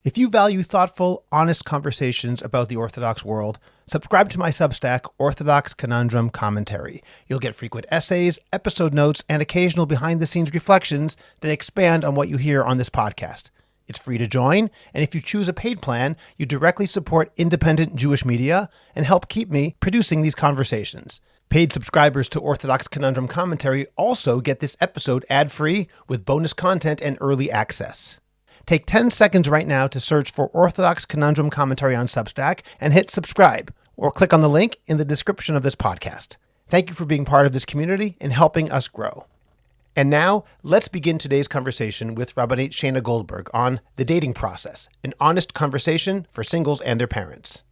If you value thoughtful, honest conversations about the Orthodox world, subscribe to my Substack, Orthodox Conundrum Commentary. You'll get frequent essays, episode notes, and occasional behind-the-scenes reflections that expand on what you hear on this podcast. It's free to join, and if you choose a paid plan, you directly support independent Jewish media and help keep me producing these conversations. Paid subscribers to Orthodox Conundrum Commentary also get this episode ad-free with bonus content and early access. Take 10 seconds right now to search for Orthodox Conundrum Commentary on Substack and hit subscribe, or click on the link in the description of this podcast. Thank you for being part of this community and helping us grow. And now, let's begin today's conversation with Rabbanit Shayna Goldberg on the dating process, an honest conversation for singles and their parents.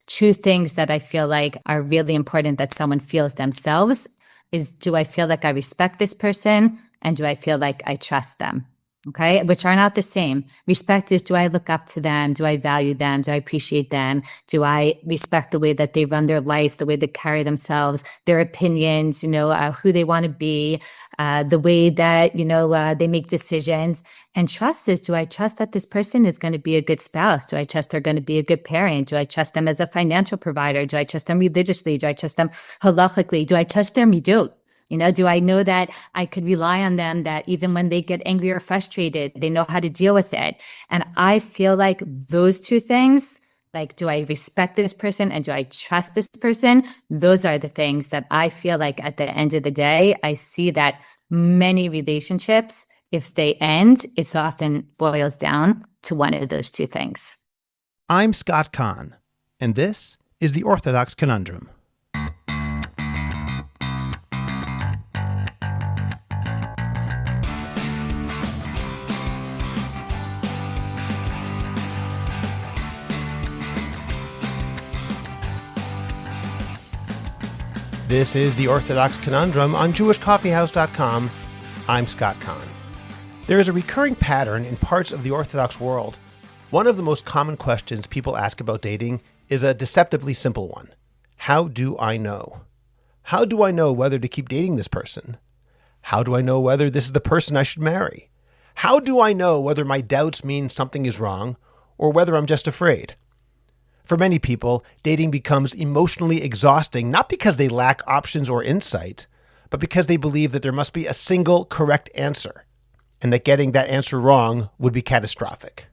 Two things that I feel like are really important that someone feels themselves is, do I feel like I respect this person? And do I feel like I trust them? Okay, which are not the same. Respect is, do I look up to them? Do I value them? Do I appreciate them? Do I respect the way that they run their life, the way they carry themselves, their opinions, who they want to be, the way that, they make decisions. And trust is, do I trust that this person is going to be a good spouse? Do I trust they're going to be a good parent? Do I trust them as a financial provider? Do I trust them religiously? Do I trust them halachically? Do I trust their midot? Do I know that I could rely on them, that even when they get angry or frustrated, they know how to deal with it? And I feel like those two things, like, do I respect this person and do I trust this person? Those are the things that I feel like at the end of the day, I see that many relationships, if they end, it often boils down to one of those two things. I'm Scott Kahn, and this is the Orthodox Conundrum. This is the Orthodox Conundrum on JewishCoffeehouse.com. I'm Scott Kahn. There is a recurring pattern in parts of the Orthodox world. One of the most common questions people ask about dating is a deceptively simple one. How do I know? How do I know whether to keep dating this person? How do I know whether this is the person I should marry? How do I know whether my doubts mean something is wrong or whether I'm just afraid? For many people, dating becomes emotionally exhausting, not because they lack options or insight, but because they believe that there must be a single correct answer, and that getting that answer wrong would be catastrophic.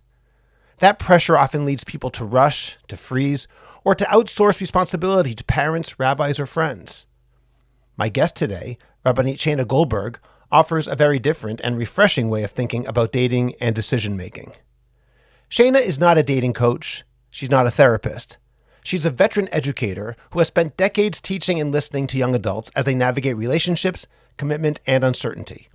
That pressure often leads people to rush, to freeze, or to outsource responsibility to parents, rabbis, or friends. My guest today, Rabbanit Shayna Goldberg, offers a very different and refreshing way of thinking about dating and decision-making. Shayna is not a dating coach. She's not a therapist. She's a veteran educator who has spent decades teaching and listening to young adults as they navigate relationships, commitment, and uncertainty.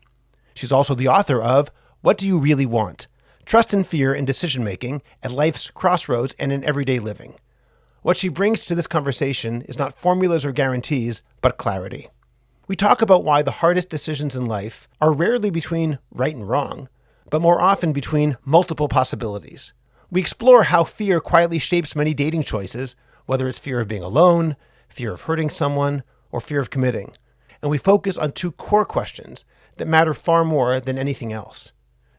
She's also the author of What Do You Really Want? Trust and Fear in Decision-Making at Life's Crossroads and in Everyday Living. What she brings to this conversation is not formulas or guarantees, but clarity. We talk about why the hardest decisions in life are rarely between right and wrong, but more often between multiple possibilities. We explore how fear quietly shapes many dating choices, whether it's fear of being alone, fear of hurting someone, or fear of committing. And we focus on two core questions that matter far more than anything else.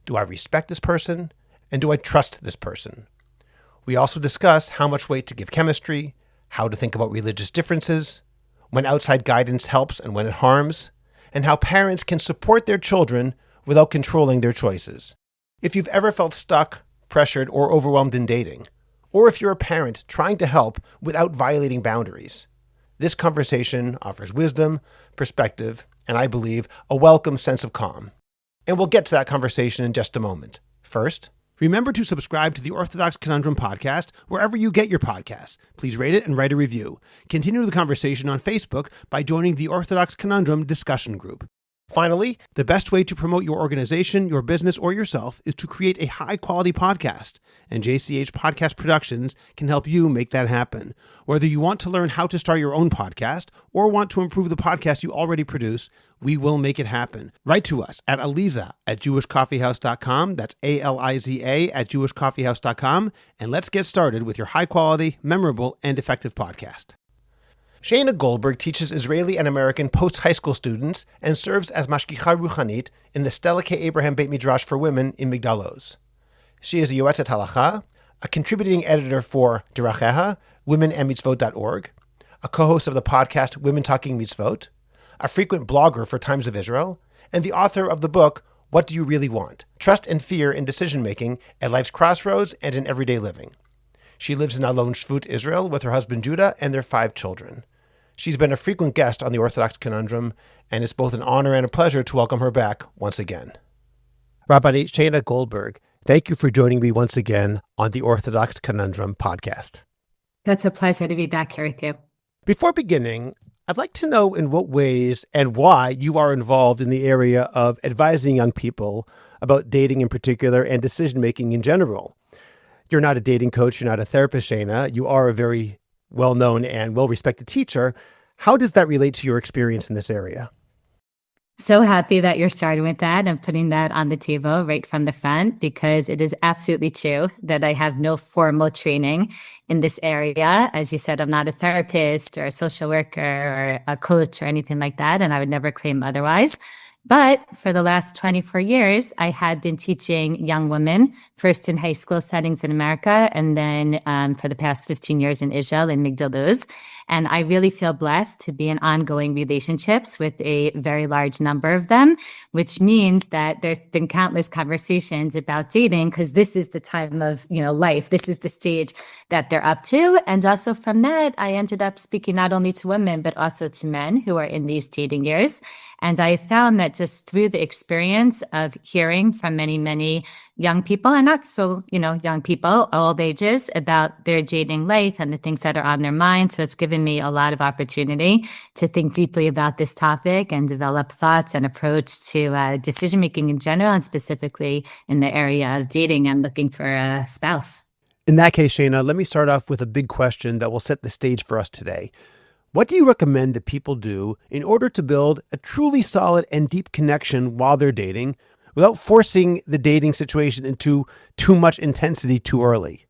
Do I respect this person? And do I trust this person? We also discuss how much weight to give chemistry, how to think about religious differences, when outside guidance helps and when it harms, and how parents can support their children without controlling their choices. If you've ever felt stuck, pressured, or overwhelmed in dating, or if you're a parent trying to help without violating boundaries, this conversation offers wisdom, perspective, and I believe a welcome sense of calm. And we'll get to that conversation in just a moment. First, remember to subscribe to the Orthodox Conundrum podcast wherever you get your podcasts. Please rate it and write a review. Continue the conversation on Facebook by joining the Orthodox Conundrum discussion group. Finally, the best way to promote your organization, your business, or yourself is to create a high-quality podcast, and JCH Podcast Productions can help you make that happen. Whether you want to learn how to start your own podcast or want to improve the podcast you already produce, we will make it happen. Write to us at aliza@jewishcoffeehouse.com. That's ALIZA @jewishcoffeehouse.com. And let's get started with your high-quality, memorable, and effective podcast. Shayna Goldberg teaches Israeli and American post-high school students and serves as mashgicha ruchanit in the Stella K. Abraham Beit Midrash for Women in Migdal Oz. She is a yoetzet halacha, a contributing editor for Deracheha, womenandmitzvot.org, a co-host of the podcast Women Talking Mitzvot, a frequent blogger for Times of Israel, and the author of the book, What Do You Really Want? Trust and Fear in Decision-Making at Life's Crossroads and in Everyday Living. She lives in Alon Shvut, Israel, with her husband Judah and their 5 children. She's been a frequent guest on the Orthodox Conundrum, and it's both an honor and a pleasure to welcome her back once again. Rabbanit Shayna Goldberg, thank you for joining me once again on the Orthodox Conundrum podcast. That's a pleasure to be back here with you. Before beginning, I'd like to know in what ways and why you are involved in the area of advising young people about dating in particular and decision-making in general. You're not a dating coach, you're not a therapist, Shayna. You are a very well-known and well-respected teacher. How does that relate to your experience in this area? So happy that you're starting with that and putting that on the table right from the front, because it is absolutely true that I have no formal training in this area. As you said, I'm not a therapist or a social worker or a coach or anything like that, and I would never claim otherwise. But for the last 24 years, I had been teaching young women, first in high school settings in America, and then for the past 15 years in Israel, in Migdal Uz. And I really feel blessed to be in ongoing relationships with a very large number of them, which means that there's been countless conversations about dating, because this is the time of, life. This is the stage that they're up to. And also from that, I ended up speaking not only to women, but also to men who are in these dating years. And I found that just through the experience of hearing from many, many young people, and not so, young people, all ages, about their dating life and the things that are on their mind. So it's given me a lot of opportunity to think deeply about this topic and develop thoughts and approach to decision-making in general, and specifically in the area of dating and looking for a spouse. In that case, Shayna, let me start off with a big question that will set the stage for us today. What do you recommend that people do in order to build a truly solid and deep connection while they're dating without forcing the dating situation into too much intensity too early?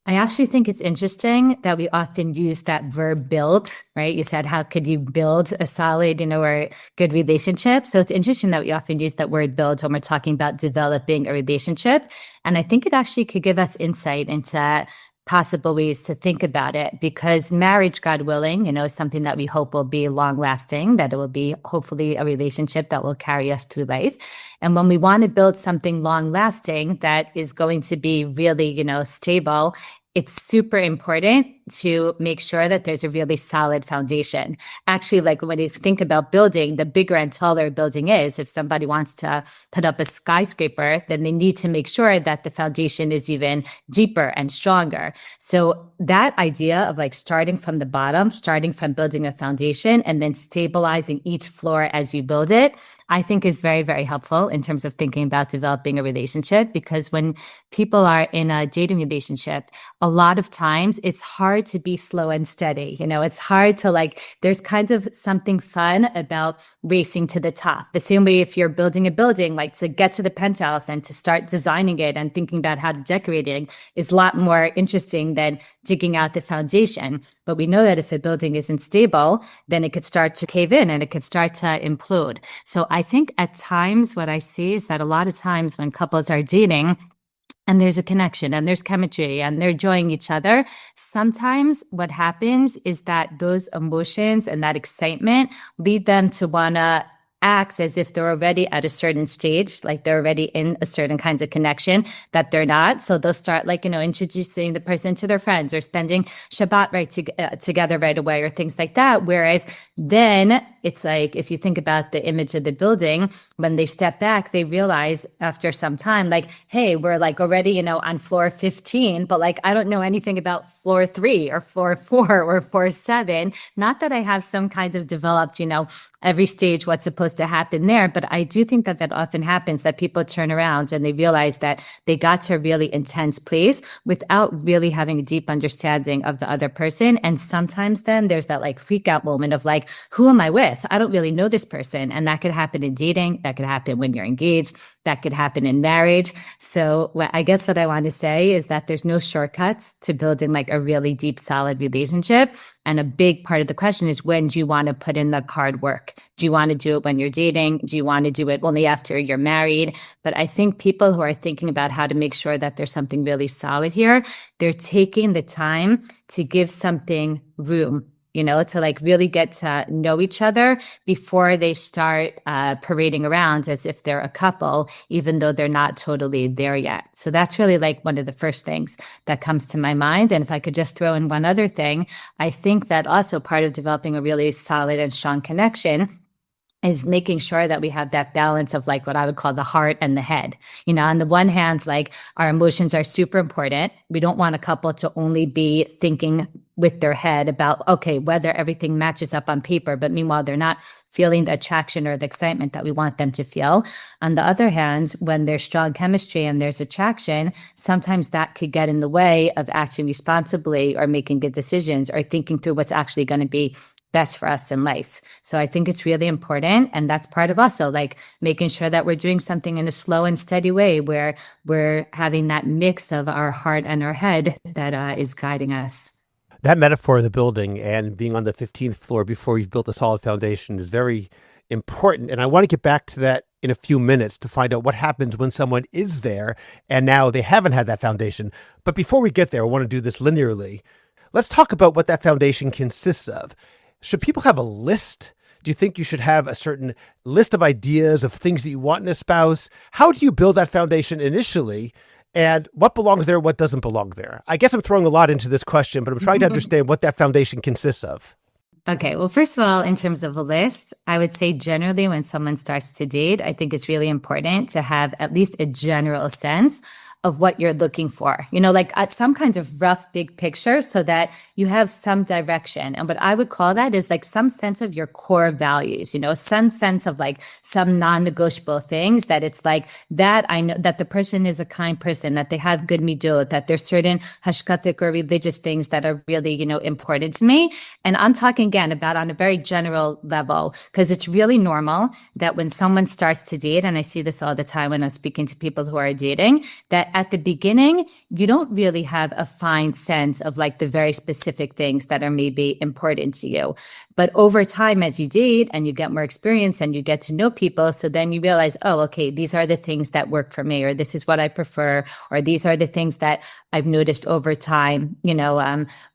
I actually think it's interesting that we often use that verb build, right? You said, how could you build a solid, or good relationship? So it's interesting that we often use that word build when we're talking about developing a relationship. And I think it actually could give us insight into possible ways to think about it, because marriage, God willing, is something that we hope will be long lasting, that it will be hopefully a relationship that will carry us through life. And when we want to build something long lasting that is going to be really, stable, it's super important to make sure that there's a really solid foundation. Actually, like when you think about building, the bigger and taller a building is, if somebody wants to put up a skyscraper, then they need to make sure that the foundation is even deeper and stronger. So that idea of like starting from the bottom, starting from building a foundation and then stabilizing each floor as you build it, I think is very, very helpful in terms of thinking about developing a relationship. Because when people are in a dating relationship, a lot of times it's hard to be slow and steady. It's hard to there's kind of something fun about racing to the top. The same way if you're building a building, to get to the penthouse and to start designing it and thinking about how to decorate it is a lot more interesting than digging out the foundation. But we know that if a building isn't stable, then it could start to cave in and it could start to implode. So I think at times what I see is that a lot of times when couples are dating, and there's a connection and there's chemistry and they're enjoying each other, sometimes what happens is that those emotions and that excitement lead them to want to act as if they're already at a certain stage, like they're already in a certain kind of connection that they're not. So they'll start introducing the person to their friends or spending Shabbat together right away or things like that. Whereas then it's like, if you think about the image of the building, when they step back, they realize after some time, hey, we're already, on floor 15, but I don't know anything about floor 3 or floor 4 or floor 7. Not that I have some kind of developed, every stage what's supposed to happen there. But I do think that often happens, that people turn around and they realize that they got to a really intense place without really having a deep understanding of the other person. And sometimes then there's that freak out moment of who am I with? with. I don't really know this person. And that could happen in dating. That could happen when you're engaged. That could happen in marriage. So I guess what I want to say is that there's no shortcuts to building like a really deep, solid relationship. And a big part of the question is, when do you want to put in the hard work? Do you want to do it when you're dating? Do you want to do it only after you're married? But I think people who are thinking about how to make sure that there's something really solid here, they're taking the time to give something room, to like really get to know each other before they start parading around as if they're a couple, even though they're not totally there yet. So that's really like one of the first things that comes to my mind. And if I could just throw in one other thing, I think that also part of developing a really solid and strong connection is making sure that we have that balance of like what I would call the heart and the head. On the one hand, like our emotions are super important. We don't want a couple to only be thinking with their head about, okay, whether everything matches up on paper, but meanwhile, they're not feeling the attraction or the excitement that we want them to feel. On the other hand, when there's strong chemistry and there's attraction, sometimes that could get in the way of acting responsibly or making good decisions or thinking through what's actually going to be best for us in life. So I think it's really important. And that's part of also like making sure that we're doing something in a slow and steady way where we're having that mix of our heart and our head that is guiding us. That metaphor of the building and being on the 15th floor before you've built a solid foundation is very important. And I want to get back to that in a few minutes to find out what happens when someone is there and now they haven't had that foundation. But before we get there, I want to do this linearly. Let's talk about what that foundation consists of. Should people have a list? Do you think you should have a certain list of ideas of things that you want in a spouse? How do you build that foundation initially? And what belongs there, what doesn't belong there? I guess I'm throwing a lot into this question, but I'm trying to understand what that foundation consists of. Okay. Well, first of all, in terms of a list, I would say generally when someone starts to date, I think it's really important to have at least a general sense of what you're looking for, like some kind of rough big picture so that you have some direction. And what I would call that is like some sense of your core values, some sense of like some non-negotiable things that it's like that I know that the person is a kind person, that they have good midot, that there's certain hashkafic or religious things that are really, important to me. And I'm talking again about on a very general level, because it's really normal that when someone starts to date, and I see this all the time when I'm speaking to people who are dating, that at the beginning, you don't really have a fine sense of like the very specific things that are maybe important to you. But over time, as you date and you get more experience and you get to know people, so then you realize, oh, okay, these are the things that work for me, or this is what I prefer, or these are the things that I've noticed over time,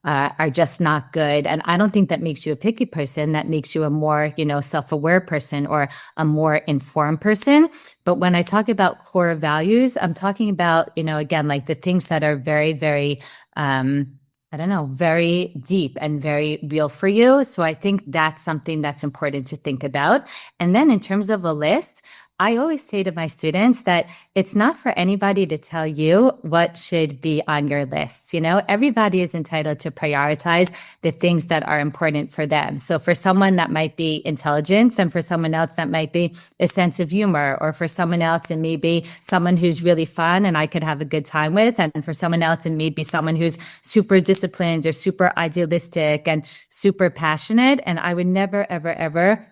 are just not good. And I don't think that makes you a picky person. That makes you a more, self-aware person or a more informed person. But when I talk about core values, I'm talking about, again, like the things that are very, very, very deep and very real for you. So I think that's something that's important to think about. And then in terms of a list, I always say to my students that it's not for anybody to tell you what should be on your list. Everybody is entitled to prioritize the things that are important for them. So for someone that might be intelligence, and for someone else that might be a sense of humor, or for someone else it may be someone who's really fun and I could have a good time with. And for someone else it may be someone who's super disciplined or super idealistic and super passionate. And I would never, ever, ever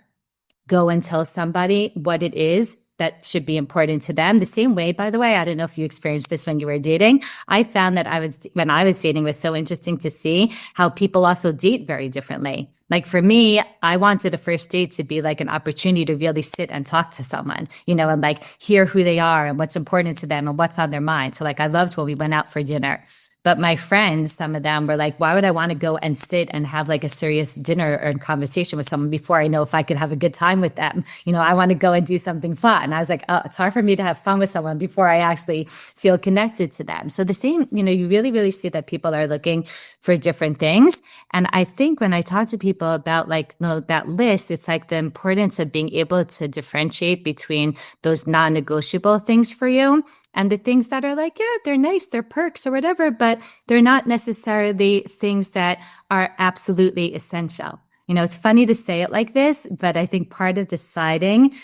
go and tell somebody what it is that should be important to them. The same way, by the way, I don't know if you experienced this when you were dating. I found that when I was dating, it was so interesting to see how people also date very differently. Like for me, I wanted a first date to be like an opportunity to really sit and talk to someone, and like hear who they are and what's important to them and what's on their mind. So like I loved when we went out for dinner. But my friends, some of them were like, why would I want to go and sit and have like a serious dinner or conversation with someone before I know if I could have a good time with them? I want to go and do something fun. And I was like, oh, it's hard for me to have fun with someone before I actually feel connected to them. So the same, you really, really see that people are looking for different things. And I think when I talk to people about like, that list, it's like the importance of being able to differentiate between those non-negotiable things for you and the things that are like, yeah, they're nice, they're perks or whatever, but they're not necessarily things that are absolutely essential. It's funny to say it like this, but I think part of deciding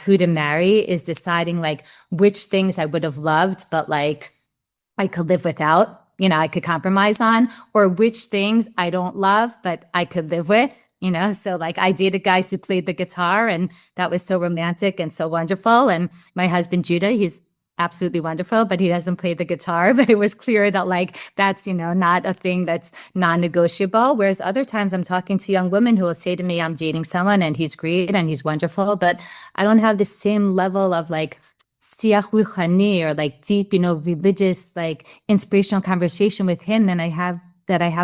who to marry is deciding like which things I would have loved, but like I could live without, I could compromise on, or which things I don't love, but I could live with. So like I dated guys who played the guitar and that was so romantic and so wonderful. And my husband, Judah, he's absolutely wonderful, but he doesn't play the guitar. But it was clear that like that's, not a thing that's non-negotiable. Whereas other times I'm talking to young women who will say to me, I'm dating someone and he's great and he's wonderful, but I don't have the same level of like siach ruchani or like deep, religious, like inspirational conversation with him than I have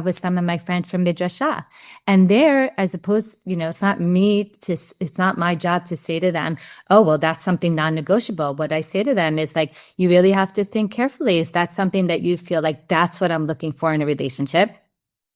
with some of my friends from Midrashah. And there, as opposed, it's not my job to say to them, oh, well, that's something non-negotiable. What I say to them is like, you really have to think carefully. Is that something that you feel like that's what I'm looking for in a relationship?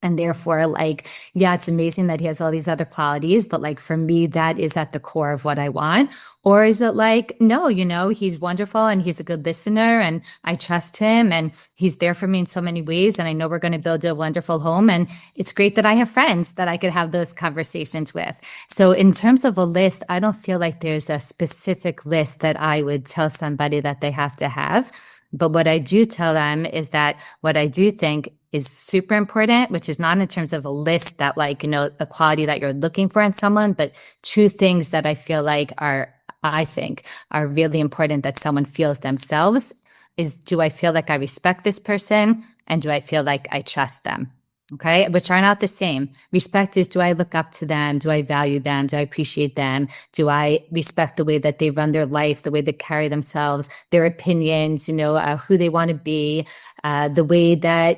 And therefore, like, yeah, it's amazing that he has all these other qualities, but like for me, that is at the core of what I want. Or is it like, no, he's wonderful and he's a good listener and I trust him and he's there for me in so many ways. And I know we're going to build a wonderful home. And it's great that I have friends that I could have those conversations with. So in terms of a list, I don't feel like there's a specific list that I would tell somebody that they have to have. But what I do tell them is that what I do think is super important, which is not in terms of a list that like, a quality that you're looking for in someone, but two things that I think are really important that someone feels themselves is, do I feel like I respect this person? And do I feel like I trust them? Okay, which are not the same. Respect is, do I look up to them? Do I value them? Do I appreciate them? Do I respect the way that they run their life, the way they carry themselves, their opinions, who they want to be, the way that,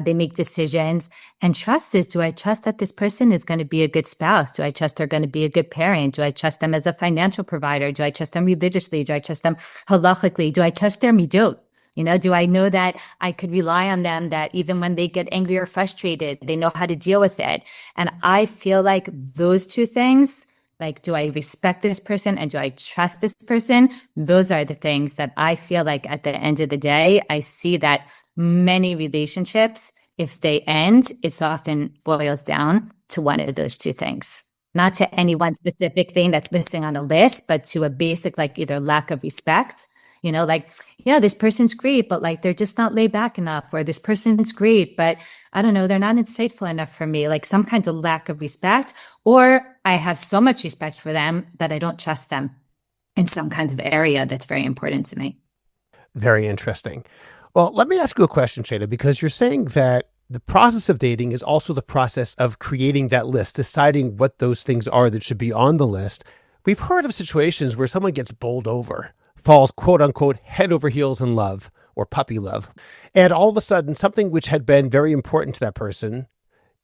they make decisions? And trust is, do I trust that this person is going to be a good spouse? Do I trust they're going to be a good parent? Do I trust them as a financial provider? Do I trust them religiously? Do I trust them halachically? Do I trust their midot? Do I know that I could rely on them, that even when they get angry or frustrated, they know how to deal with it? And I feel like those two things, like, do I respect this person and do I trust this person? Those are the things that I feel like at the end of the day, I see that many relationships, if they end, it often boils down to one of those two things. Not to any one specific thing that's missing on a list, but to a basic, like either lack of respect, like, yeah, this person's great, but like, they're just not laid back enough, or this person's great, but I don't know, they're not insightful enough for me, like some kind of lack of respect, or I have so much respect for them that I don't trust them in some kinds of area that's very important to me. Very interesting. Well, let me ask you a question, Shayna, because you're saying that the process of dating is also the process of creating that list, deciding what those things are that should be on the list. We've heard of situations where someone gets bowled over, falls quote unquote head over heels in love or puppy love. And all of a sudden, something which had been very important to that person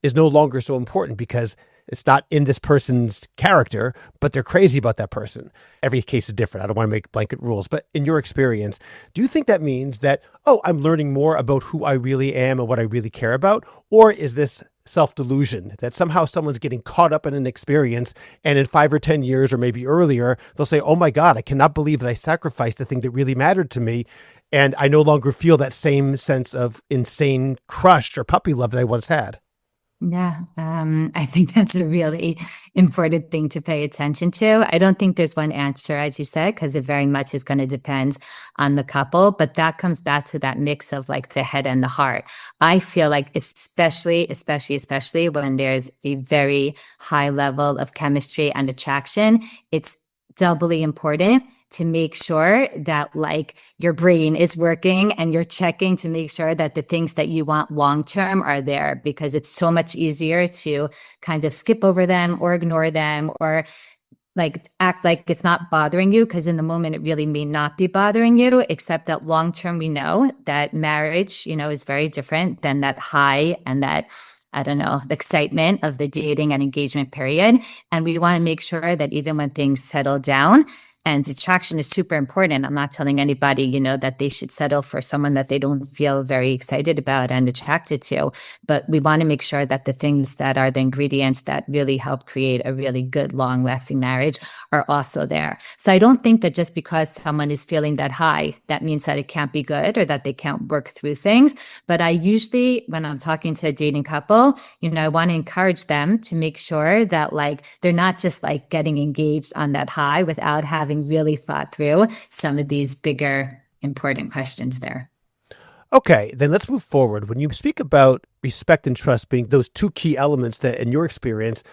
is no longer so important because it's not in this person's character, but they're crazy about that person. Every case is different. I don't want to make blanket rules, but in your experience, do you think that means that, oh, I'm learning more about who I really am and what I really care about? Or is this self-delusion that somehow someone's getting caught up in an experience and in 5 or 10 years or maybe earlier, they'll say, oh my God, I cannot believe that I sacrificed the thing that really mattered to me. And I no longer feel that same sense of insane crush or puppy love that I once had. Yeah, I think that's a really important thing to pay attention to. I don't think there's one answer, as you said, because it very much is going to depend on the couple. But that comes back to that mix of like the head and the heart. I feel like especially when there's a very high level of chemistry and attraction, it's doubly important to make sure that like your brain is working and you're checking to make sure that the things that you want long-term are there, because it's so much easier to kind of skip over them or ignore them or like act like it's not bothering you, because in the moment it really may not be bothering you, except that long-term we know that marriage, is very different than that high and that, I don't know, the excitement of the dating and engagement period. And we want to make sure that even when things settle down, and attraction is super important. I'm not telling anybody, that they should settle for someone that they don't feel very excited about and attracted to. But we want to make sure that the things that are the ingredients that really help create a really good, long-lasting marriage are also there. So I don't think that just because someone is feeling that high, that means that it can't be good or that they can't work through things. But I usually, when I'm talking to a dating couple, I want to encourage them to make sure that like they're not just like getting engaged on that high without having really thought through some of these bigger, important questions there. Okay, then let's move forward. When you speak about respect and trust being those two key elements that, in your experience,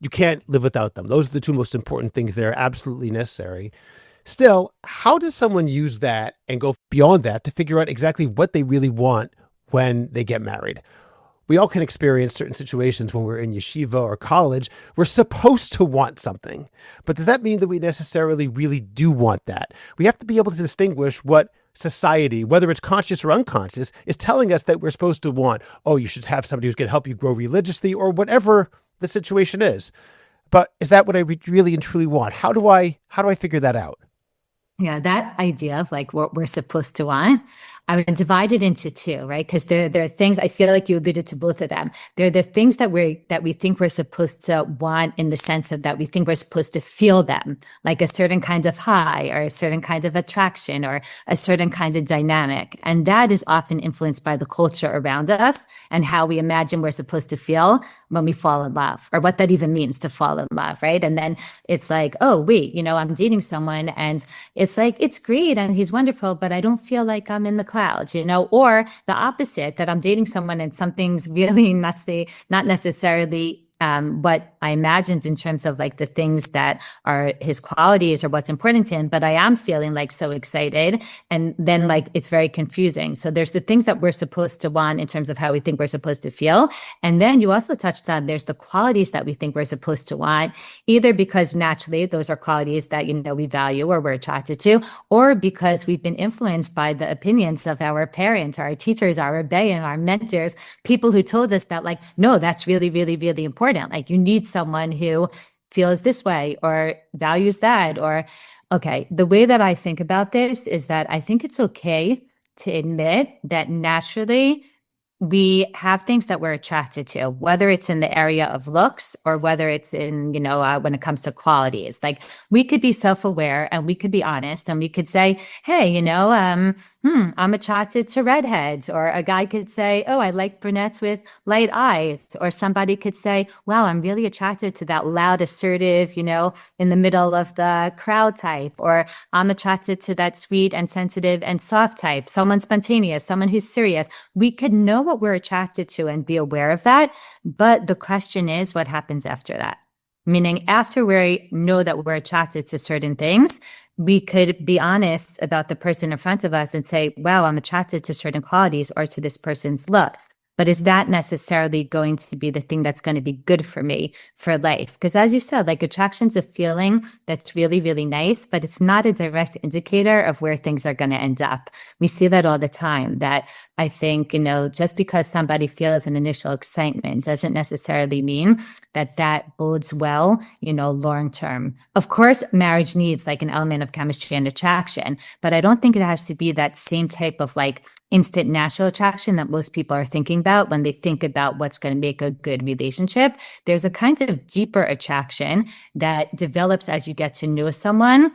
you can't live without them. Those are the two most important things. They're absolutely necessary. Still, how does someone use that and go beyond that to figure out exactly what they really want when they get married? We all can experience certain situations when we're in yeshiva or college. We're supposed to want something. But does that mean that we necessarily really do want that? We have to be able to distinguish what society, whether it's conscious or unconscious, is telling us that we're supposed to want. Oh, you should have somebody who's going to help you grow religiously or whatever the situation is. But is that what I really and truly want? How do I figure that out? Yeah, that idea of like what we're supposed to want, I would divide it into two, right? Because there are things, I feel like you alluded to both of them. There are the things that we think we're supposed to want in the sense of that we think we're supposed to feel them, like a certain kind of high or a certain kind of attraction or a certain kind of dynamic. And that is often influenced by the culture around us and how we imagine we're supposed to feel when we fall in love, or what that even means to fall in love, right? And then it's like, oh, wait, I'm dating someone and it's like, it's great and he's wonderful, but I don't feel like I'm in the clouds, or the opposite, that I'm dating someone and something's really not necessarily what I imagined in terms of like the things that are his qualities or what's important to him, but I am feeling like so excited. And then like, it's very confusing. So there's the things that we're supposed to want in terms of how we think we're supposed to feel. And then you also touched on, there's the qualities that we think we're supposed to want, either because naturally those are qualities that, we value or we're attracted to, or because we've been influenced by the opinions of our parents, our teachers, our rebbe, and our mentors, people who told us that like, no, that's really, really, really important. Like you need someone who feels this way or values that, or, okay, the way that I think about this is that I think it's okay to admit that naturally we have things that we're attracted to, whether it's in the area of looks or whether it's in, when it comes to qualities. Like we could be self-aware and we could be honest and we could say, hey, I'm attracted to redheads. Or a guy could say, oh, I like brunettes with light eyes. Or somebody could say, wow, I'm really attracted to that loud, assertive, in the middle of the crowd type. Or I'm attracted to that sweet and sensitive and soft type, someone spontaneous, someone who's serious. We could know what we're attracted to and be aware of that. But the question is, what happens after that? Meaning after we know that we're attracted to certain things, we could be honest about the person in front of us and say, wow, I'm attracted to certain qualities or to this person's look. But is that necessarily going to be the thing that's going to be good for me for life? Because as you said, like attraction's a feeling that's really, really nice, but it's not a direct indicator of where things are going to end up. We see that all the time, that I think, just because somebody feels an initial excitement doesn't necessarily mean that that bodes well, long term. Of course, marriage needs like an element of chemistry and attraction, but I don't think it has to be that same type of like instant natural attraction that most people are thinking about when they think about what's going to make a good relationship. There's a kind of deeper attraction that develops as you get to know someone,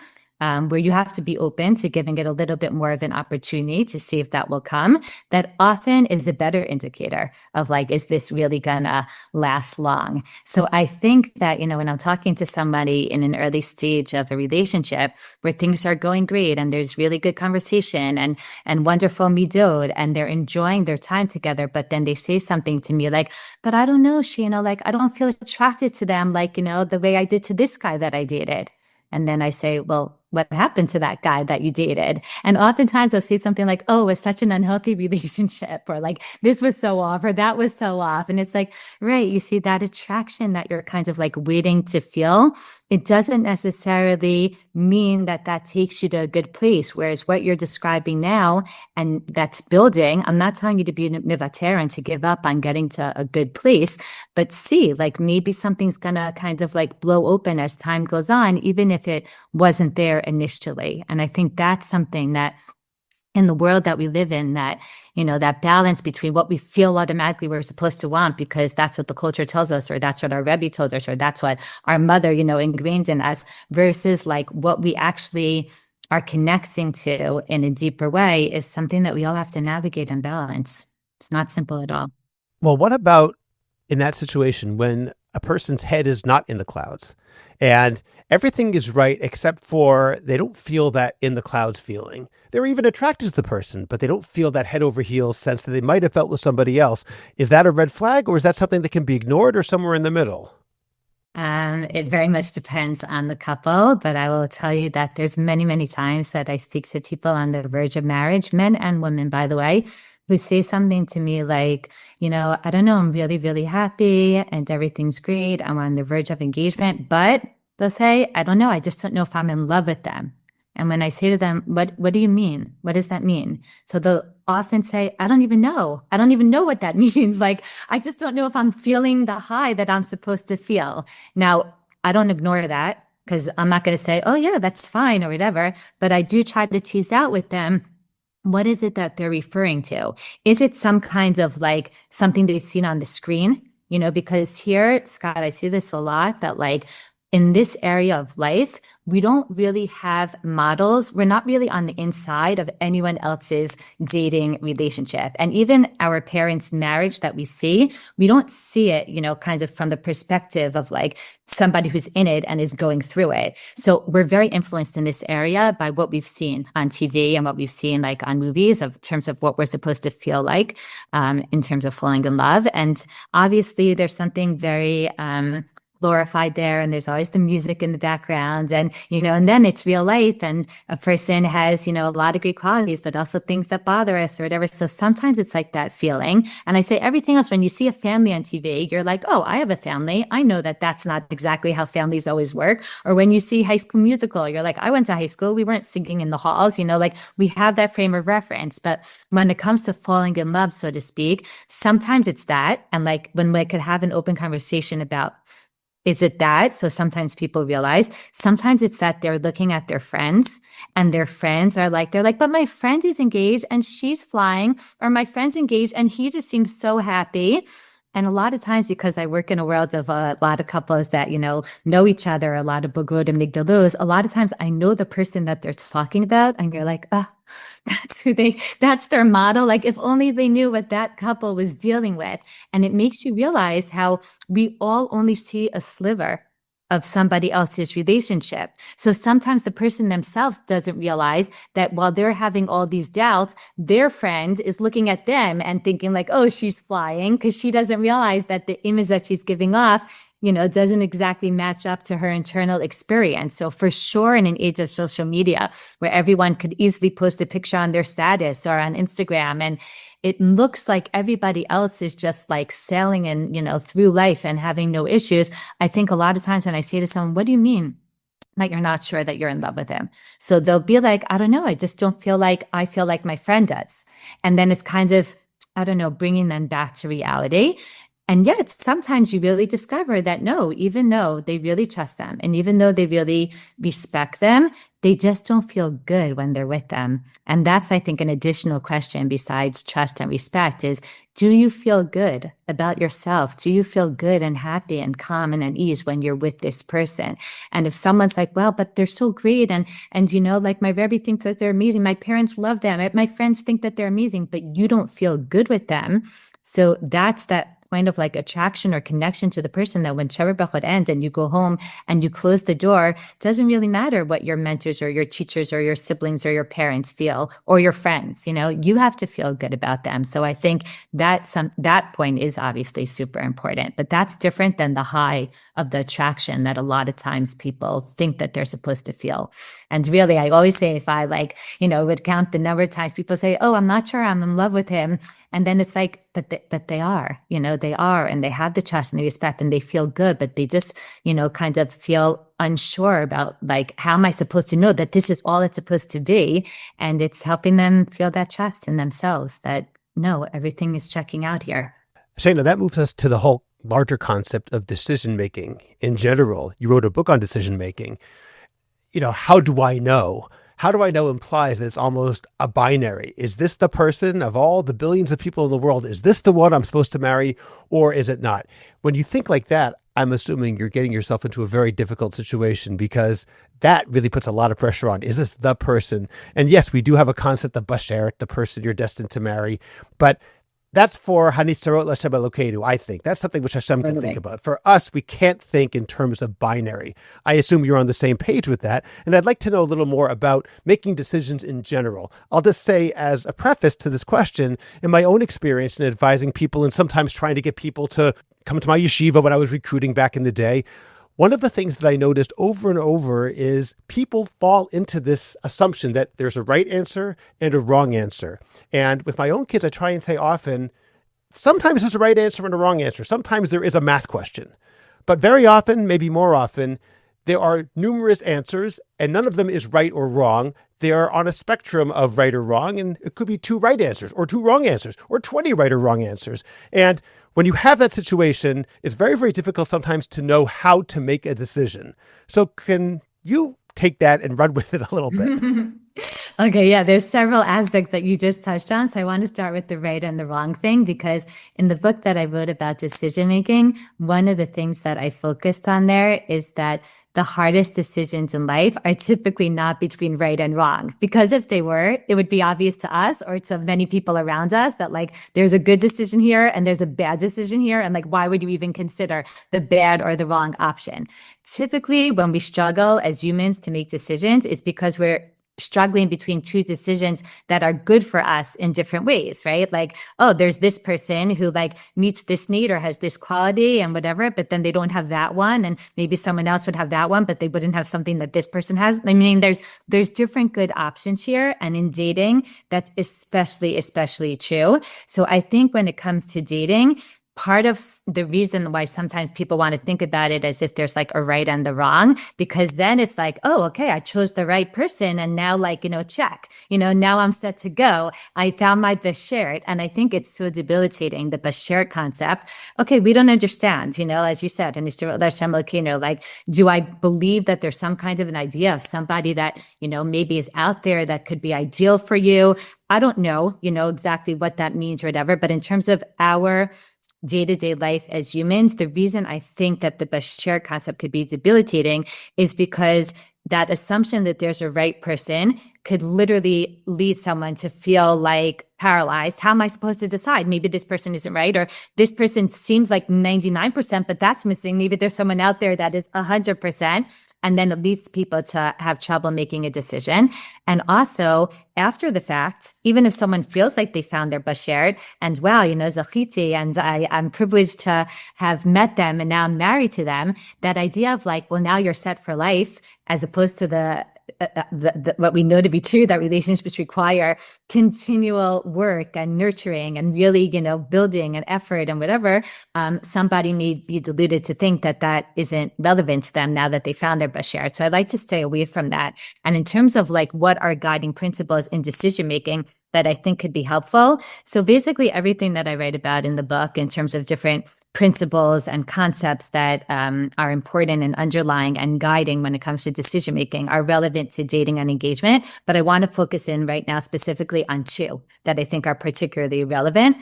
where you have to be open to giving it a little bit more of an opportunity to see if that will come. That often is a better indicator of like, is this really gonna last long? So I think that, when I'm talking to somebody in an early stage of a relationship where things are going great and there's really good conversation and wonderful midot and they're enjoying their time together, but then they say something to me like, but I don't know, Shayna, like I don't feel attracted to them like, the way I did to this guy that I dated. And then I say, well, what happened to that guy that you dated? And oftentimes they'll say something like, oh, it was such an unhealthy relationship, or like, this was so off, or that was so off. And it's like, right, you see that attraction that you're kind of like waiting to feel. It doesn't necessarily mean that that takes you to a good place. Whereas what you're describing now, and that's building, I'm not telling you to be mivater and to give up on getting to a good place, but see, like maybe something's gonna kind of like blow open as time goes on, even if it wasn't there initially. And I think that's something that in the world that we live in, that, that balance between what we feel automatically we're supposed to want because that's what the culture tells us, or that's what our Rebbe told us, or that's what our mother, ingrained in us, versus like what we actually are connecting to in a deeper way is something that we all have to navigate and balance. It's not simple at all. Well, what about in that situation when a person's head is not in the clouds and everything is right except for they don't feel that in the clouds feeling? They're even attracted to the person, but they don't feel that head over heels sense that they might have felt with somebody else. Is that a red flag, or is that something that can be ignored, or somewhere in the middle? It very much depends on the couple, but I will tell you that there's many, many times that I speak to people on the verge of marriage, men and women, by the way, who say something to me like, I don't know, I'm really, really happy and everything's great. I'm on the verge of engagement, but they'll say, I don't know, I just don't know if I'm in love with them. And when I say to them, what do you mean? What does that mean? So they'll often say, I don't even know. I don't even know what that means. Like, I just don't know if I'm feeling the high that I'm supposed to feel. Now, I don't ignore that because I'm not going to say, oh yeah, that's fine or whatever. But I do try to tease out with them, what is it that they're referring to? Is it some kind of like something they've seen on the screen? Because here, Scott, I see this a lot that like in this area of life, we don't really have models. We're not really on the inside of anyone else's dating relationship. And even our parents' marriage that we see, we don't see it, kind of from the perspective of like somebody who's in it and is going through it. So we're very influenced in this area by what we've seen on TV and what we've seen like on movies of terms of what we're supposed to feel like, in terms of falling in love. And obviously there's something very, glorified there, and there's always the music in the background, and and then it's real life, and a person has a lot of great qualities but also things that bother us or whatever. So sometimes it's like that feeling. And I say everything else, when you see a family on TV, you're like, oh, I have a family, I know that that's not exactly how families always work. Or when you see High School Musical, you're like, I went to high school, we weren't singing in the halls, like we have that frame of reference. But when it comes to falling in love, so to speak, sometimes it's that. And like when we could have an open conversation about, is it that? So sometimes people realize, sometimes it's that they're looking at their friends and their friends are like, they're like, but my friend is engaged and she's flying, or my friend's engaged and he just seems so happy. And a lot of times, because I work in a world of a lot of couples that, know each other, a lot of bogod and migdalos, a lot of times I know the person that they're talking about, and you're like, oh, that's their model. Like, if only they knew what that couple was dealing with. And it makes you realize how we all only see a sliver of somebody else's relationship. So sometimes the person themselves doesn't realize that while they're having all these doubts, their friend is looking at them and thinking like, oh, she's flying, because she doesn't realize that the image that she's giving off, doesn't exactly match up to her internal experience. So for sure, in an age of social media where everyone could easily post a picture on their status or on Instagram, and it looks like everybody else is just like sailing and, through life and having no issues. I think a lot of times when I say to someone, what do you mean that you're not sure that you're in love with him? So they'll be like, I don't know. I just don't feel like I feel like my friend does. And then it's kind of, I don't know, bringing them back to reality. And yet sometimes you really discover that no, even though they really trust them and even though they really respect them, they just don't feel good when they're with them. And that's, I think, an additional question besides trust and respect is, do you feel good about yourself? Do you feel good and happy and calm and at ease when you're with this person? And if someone's like, well, but they're so great, and like my Rebbe thinks that they're amazing, my parents love them, my friends think that they're amazing, but you don't feel good with them. So that's that point of like attraction or connection to the person, that when Shabbat Brachot ends and you go home and you close the door, it doesn't really matter what your mentors or your teachers or your siblings or your parents feel, or your friends. You have to feel good about them. So I think that point is obviously super important, but that's different than the high of the attraction that a lot of times people think that they're supposed to feel. And really, I always say, if I would count the number of times people say, oh, I'm not sure I'm in love with him. And then it's like, but they are, they are, and they have the trust and the respect and they feel good, but they just, kind of feel unsure about like, how am I supposed to know that this is all it's supposed to be? And it's helping them feel that trust in themselves that no, everything is checking out here. Shayna, that moves us to the whole larger concept of decision-making in general. You wrote a book on decision-making. How do I know? How do I know implies that it's almost a binary. Is this the person of all the billions of people in the world? Is this the one I'm supposed to marry, or is it not? When you think like that, I'm assuming you're getting yourself into a very difficult situation, because that really puts a lot of pressure on. Is this the person? And yes, we do have a concept of basheret, the person you're destined to marry, but that's for Hanitzarot L'Hashem Elokeinu, I think. That's something which Hashem can think about. For us, we can't think in terms of binary. I assume you're on the same page with that. And I'd like to know a little more about making decisions in general. I'll just say, as a preface to this question, in my own experience in advising people and sometimes trying to get people to come to my yeshiva when I was recruiting back in the day, One of the things that I noticed over and over is people fall into this assumption that there's a right answer and a wrong answer. And with my own kids, I try and say often, sometimes there's a right answer and a wrong answer. Sometimes there is a math question. But very often, maybe more often, there are numerous answers and none of them is right or wrong. They are on a spectrum of right or wrong, and it could be 2 right answers or 2 wrong answers or 20 right or wrong answers. And when you have that situation, it's very, very difficult sometimes to know how to make a decision. So can you take that and run with it a little bit? Okay, yeah, there's several aspects that you just touched on. So I want to start with the right and the wrong thing, because in the book that I wrote about decision making, one of the things that I focused on there is that the hardest decisions in life are typically not between right and wrong. Because if they were, it would be obvious to us or to many people around us that like there's a good decision here and there's a bad decision here. And like, why would you even consider the bad or the wrong option? Typically, when we struggle as humans to make decisions, it's because we're struggling between 2 decisions that are good for us in different ways, right? Like, oh, there's this person who like meets this need or has this quality and whatever, but then they don't have that one. And maybe someone else would have that one, but they wouldn't have something that this person has. I mean, there's different good options here. And in dating, that's especially true. So I think when it comes to dating, part of the reason why sometimes people want to think about it as if there's like a right and the wrong, because then it's like, oh, okay, I chose the right person. And now like, check, now I'm set to go. I found my bashert. And I think it's so debilitating, the bashert concept. Okay, we don't understand, as you said, and like, do I believe that there's some kind of an idea of somebody that, maybe is out there that could be ideal for you? I don't know, exactly what that means or whatever. But in terms of our day-to-day life as humans, the reason I think that the bashert concept could be debilitating is because that assumption that there's a right person could literally lead someone to feel like paralyzed. How am I supposed to decide? Maybe this person isn't right, or this person seems like 99%, but that's missing. Maybe there's someone out there that is 100%. And then it leads people to have trouble making a decision. And also, after the fact, even if someone feels like they found their bashert and wow, zachiti, and I'm privileged to have met them and now I'm married to them, that idea of like, well, now you're set for life, as opposed to the what we know to be true, that relationships require continual work and nurturing and really, building and effort and whatever. Somebody may be deluded to think that that isn't relevant to them now that they found their bashert. So I like to stay away from that. And in terms of like what are guiding principles in decision making that I think could be helpful. So basically everything that I write about in the book in terms of different principles and concepts that are important and underlying and guiding when it comes to decision making are relevant to dating and engagement. But I want to focus in right now specifically on 2 that I think are particularly relevant.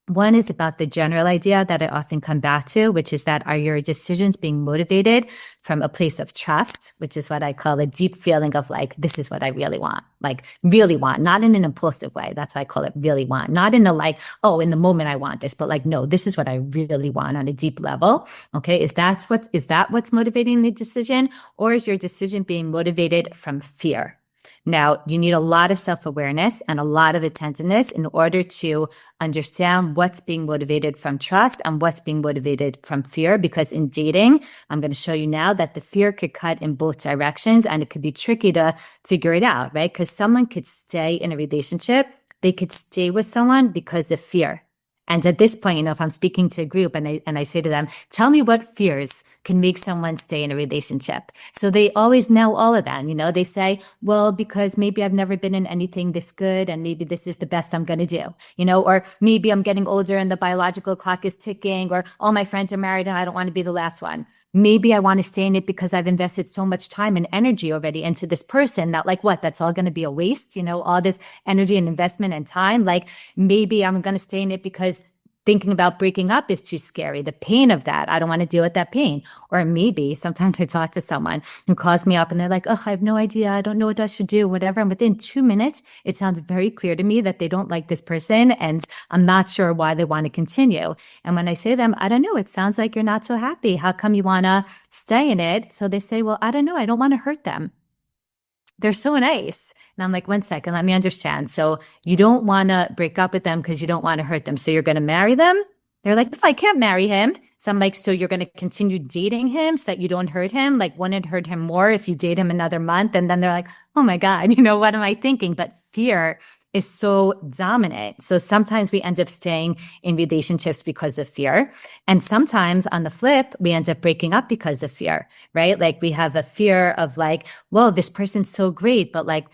One is about the general idea that I often come back to, which is that are your decisions being motivated from a place of trust, which is what I call a deep feeling of like, this is what I really want, like really want, not in an impulsive way. That's why I call it really want, not in a like, oh, in the moment I want this, but like, no, this is what I really want on a deep level. Okay. Is that what's motivating the decision, or is your decision being motivated from fear? Now, you need a lot of self-awareness and a lot of attentiveness in order to understand what's being motivated from trust and what's being motivated from fear. Because in dating, I'm going to show you now that the fear could cut in both directions and it could be tricky to figure it out, right? Because someone could stay in a relationship, they could stay with someone because of fear. And at this point, if I'm speaking to a group and I say to them, tell me what fears can make someone stay in a relationship. So they always know all of them. They say, well, because maybe I've never been in anything this good and maybe this is the best I'm going to do, or maybe I'm getting older and the biological clock is ticking, or all my friends are married and I don't want to be the last one. Maybe I want to stay in it because I've invested so much time and energy already into this person that like, what, that's all going to be a waste, all this energy and investment and time. Like maybe I'm going to stay in it because thinking about breaking up is too scary. The pain of that, I don't want to deal with that pain. Or maybe sometimes I talk to someone who calls me up and they're like, oh, I have no idea. I don't know what I should do, whatever. And within 2 minutes, it sounds very clear to me that they don't like this person and I'm not sure why they want to continue. And when I say to them, I don't know, it sounds like you're not so happy. How come you want to stay in it? So they say, well, I don't know. I don't want to hurt them. They're so nice. And I'm like, 1 second, let me understand. So you don't want to break up with them because you don't want to hurt them. So you're going to marry them? They're like, I can't marry him. So I'm like, so you're going to continue dating him so that you don't hurt him? Like, wouldn't it hurt him more if you date him another month? And then they're like, oh my God, what am I thinking? But fear is so dominant. So sometimes we end up staying in relationships because of fear. And sometimes on the flip, we end up breaking up because of fear, right? Like we have a fear of like, well, this person's so great, but like,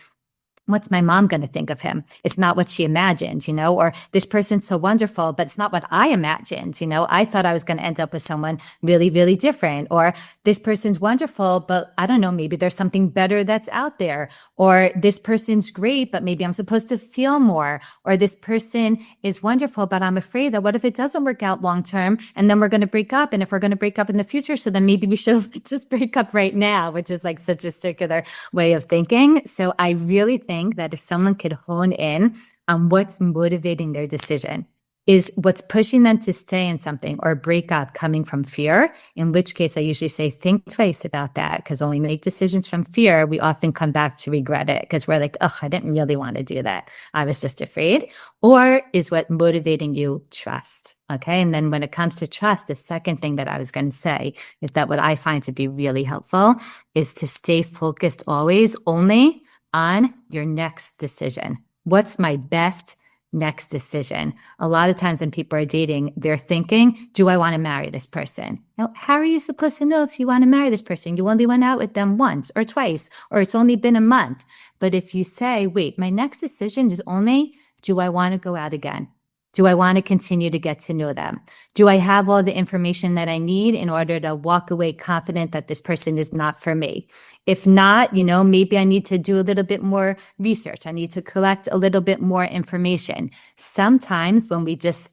what's my mom going to think of him? It's not what she imagined, or this person's so wonderful, but it's not what I imagined. I thought I was going to end up with someone really, really different, or this person's wonderful, but I don't know, maybe there's something better that's out there, or this person's great, but maybe I'm supposed to feel more, or this person is wonderful, but I'm afraid that what if it doesn't work out long term and then we're going to break up? And if we're going to break up in the future, so then maybe we should just break up right now, which is like such a circular way of thinking. So I really think that if someone could hone in on what's motivating their decision, is what's pushing them to stay in something or break up coming from fear, in which case I usually say, think twice about that. Because when we make decisions from fear, we often come back to regret it because we're like, oh, I didn't really want to do that. I was just afraid. Or is what motivating you trust? Okay. And then when it comes to trust, the second thing that I was going to say is that what I find to be really helpful is to stay focused always only on your next decision. What's my best next decision? A lot of times when people are dating, they're thinking, do I want to marry this person? Now, how are you supposed to know if you want to marry this person? You only went out with them once or twice, or it's only been a month. But if you say, wait, my next decision is only, do I want to go out again? Do I want to continue to get to know them? Do I have all the information that I need in order to walk away confident that this person is not for me? If not, maybe I need to do a little bit more research. I need to collect a little bit more information. Sometimes when we just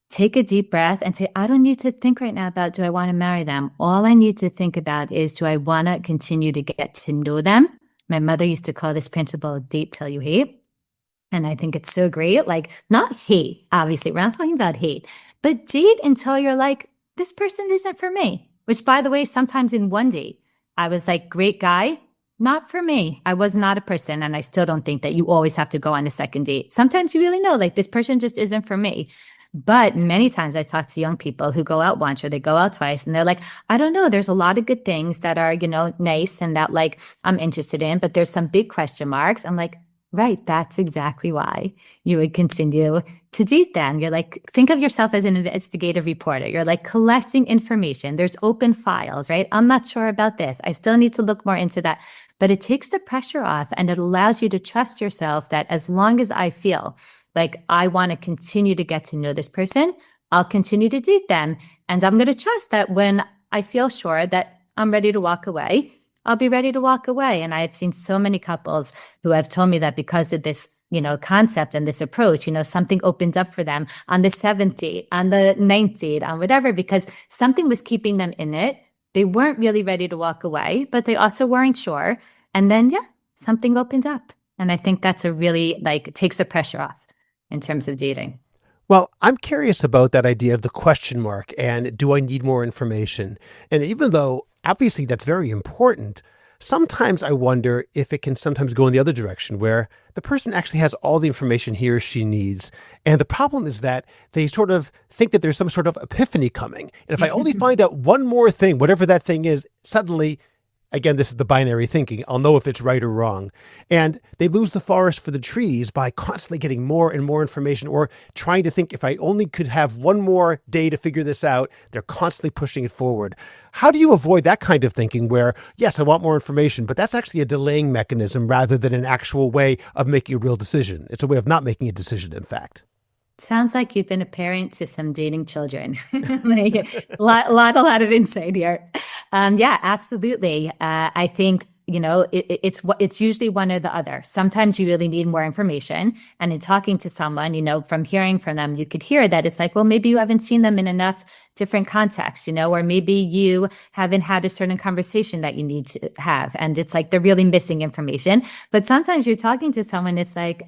take a deep breath and say, I don't need to think right now about, do I want to marry them? All I need to think about is, do I want to continue to get to know them? My mother used to call this principle date till you hate. And I think it's so great. Like, not hate, obviously. We're not talking about hate, but date until you're like, this person isn't for me. Which, by the way, sometimes in one date, I was like, great guy, not for me. I was not a person. And I still don't think that you always have to go on a second date. Sometimes you really know, like, this person just isn't for me. But many times I talk to young people who go out once or they go out twice and they're like, I don't know, there's a lot of good things that are, nice and that like I'm interested in, but there's some big question marks. I'm like, right, that's exactly why you would continue to date them. You're like, think of yourself as an investigative reporter. You're like collecting information. There's open files, right? I'm not sure about this. I still need to look more into that. But it takes the pressure off and it allows you to trust yourself that as long as I feel like I want to continue to get to know this person, I'll continue to date them. And I'm going to trust that when I feel sure that I'm ready to walk away, I'll be ready to walk away. And I have seen so many couples who have told me that because of this, concept and this approach, something opened up for them on the 7th date, on the 9th date, on whatever, because something was keeping them in it. They weren't really ready to walk away, but they also weren't sure. And then, something opened up. And I think that's a really, it takes the pressure off in terms of dating. Well, I'm curious about that idea of the question mark and do I need more information? And even though obviously that's very important, sometimes I wonder if it can sometimes go in the other direction where the person actually has all the information he or she needs. And the problem is that they sort of think that there's some sort of epiphany coming. And if I only find out one more thing, whatever that thing is, suddenly, again, this is the binary thinking, I'll know if it's right or wrong. And they lose the forest for the trees by constantly getting more and more information or trying to think, if I only could have one more day to figure this out, they're constantly pushing it forward. How do you avoid that kind of thinking where, yes, I want more information, but that's actually a delaying mechanism rather than an actual way of making a real decision? It's a way of not making a decision, in fact. Sounds like you've been a parent to some dating children. Like, a lot of insight here. Yeah, absolutely. I think, it's usually one or the other. Sometimes you really need more information. And in talking to someone, from hearing from them, you could hear that it's like, well, maybe you haven't seen them in enough different contexts, or maybe you haven't had a certain conversation that you need to have. And it's like they're really missing information. But sometimes you're talking to someone, it's like,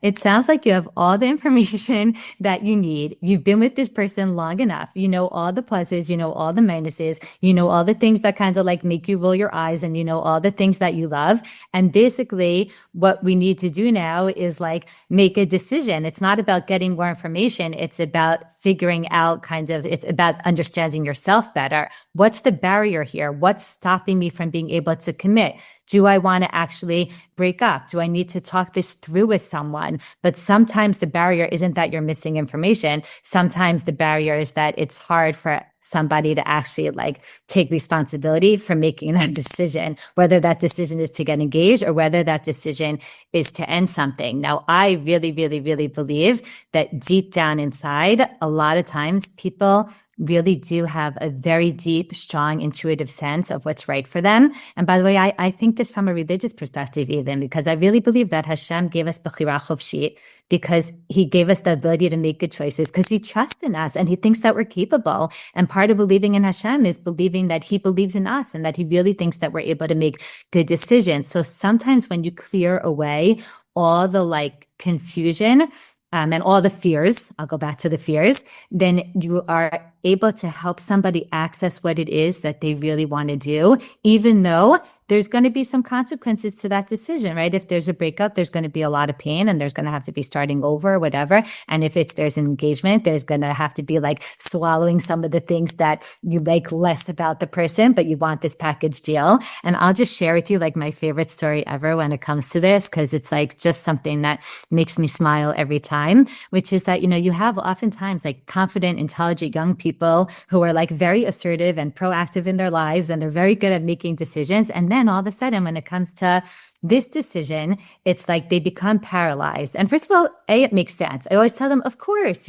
it sounds like you have all the information that you need. You've been with this person long enough. You know all the pluses, all the minuses, all the things that kind of like make you roll your eyes, and all the things that you love. And basically what we need to do now is like make a decision. It's not about getting more information. It's about figuring out it's about understanding yourself better. What's the barrier here? What's stopping me from being able to commit? Do I want to actually break up? Do I need to talk this through with someone? But sometimes the barrier isn't that you're missing information. Sometimes the barrier is that it's hard for somebody to actually like take responsibility for making that decision, whether that decision is to get engaged or whether that decision is to end something. Now, I really, really, really believe that deep down inside, a lot of times people really do have a very deep, strong, intuitive sense of what's right for them. And by the way, I think this from a religious perspective even, because I really believe that Hashem gave us Bechira Chofshit because he gave us the ability to make good choices because he trusts in us and he thinks that we're capable. And part of believing in Hashem is believing that he believes in us and that he really thinks that we're able to make good decisions. So sometimes when you clear away all the like confusion, and all the fears, I'll go back to the fears, then you are able to help somebody access what it is that they really want to do, even though there's going to be some consequences to that decision, right? If there's a breakup, there's going to be a lot of pain and there's going to have to be starting over or whatever. And if there's an engagement, there's going to have to be like swallowing some of the things that you like less about the person, but you want this package deal. And I'll just share with you like my favorite story ever when it comes to this, because it's like just something that makes me smile every time, which is that, you know, you have oftentimes like confident, intelligent young people who are like very assertive and proactive in their lives and they're very good at making decisions. And then all of a sudden, when it comes to this decision, it's like they become paralyzed. And first of all, it makes sense. I always tell them, of course,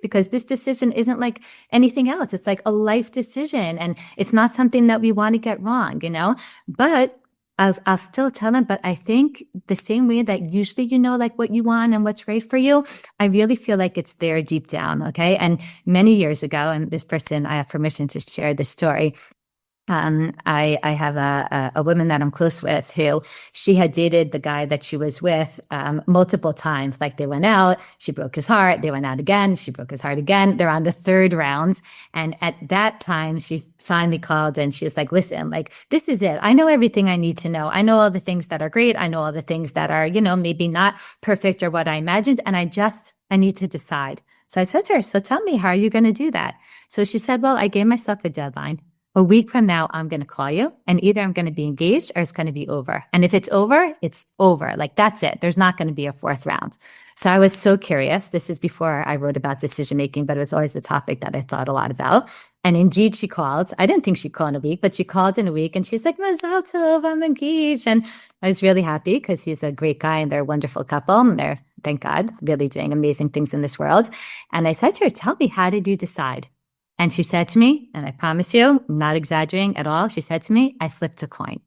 because this decision isn't like anything else. It's like a life decision and it's not something that we want to get wrong, but I'll still tell them, but I think the same way that usually you know like what you want and what's right for you, I really feel like it's there deep down, okay? And many years ago, and this person, I have permission to share this story. I have a woman that I'm close with who she had dated the guy that she was with, multiple times. Like they went out, she broke his heart, they went out again, she broke his heart again. They're on the third round. And at that time, she finally called and she was like, listen, like, this is it. I know everything I need to know. I know all the things that are great. I know all the things that are, maybe not perfect or what I imagined. And I need to decide. So I said to her, so tell me, how are you going to do that? So she said, well, I gave myself a deadline. A week from now, I'm going to call you and either I'm going to be engaged or it's going to be over. And if it's over, it's over. Like that's it. There's not going to be a fourth round. So I was so curious. This is before I wrote about decision making, but it was always a topic that I thought a lot about. And indeed she called. I didn't think she'd call in a week, but she called in a week and she's like, Mazal tov, I'm engaged. And I was really happy because he's a great guy and they're a wonderful couple. And they're, thank God, really doing amazing things in this world. And I said to her, tell me, how did you decide? And she said to me, and I promise you, I'm not exaggerating at all. She said to me, I flipped a coin.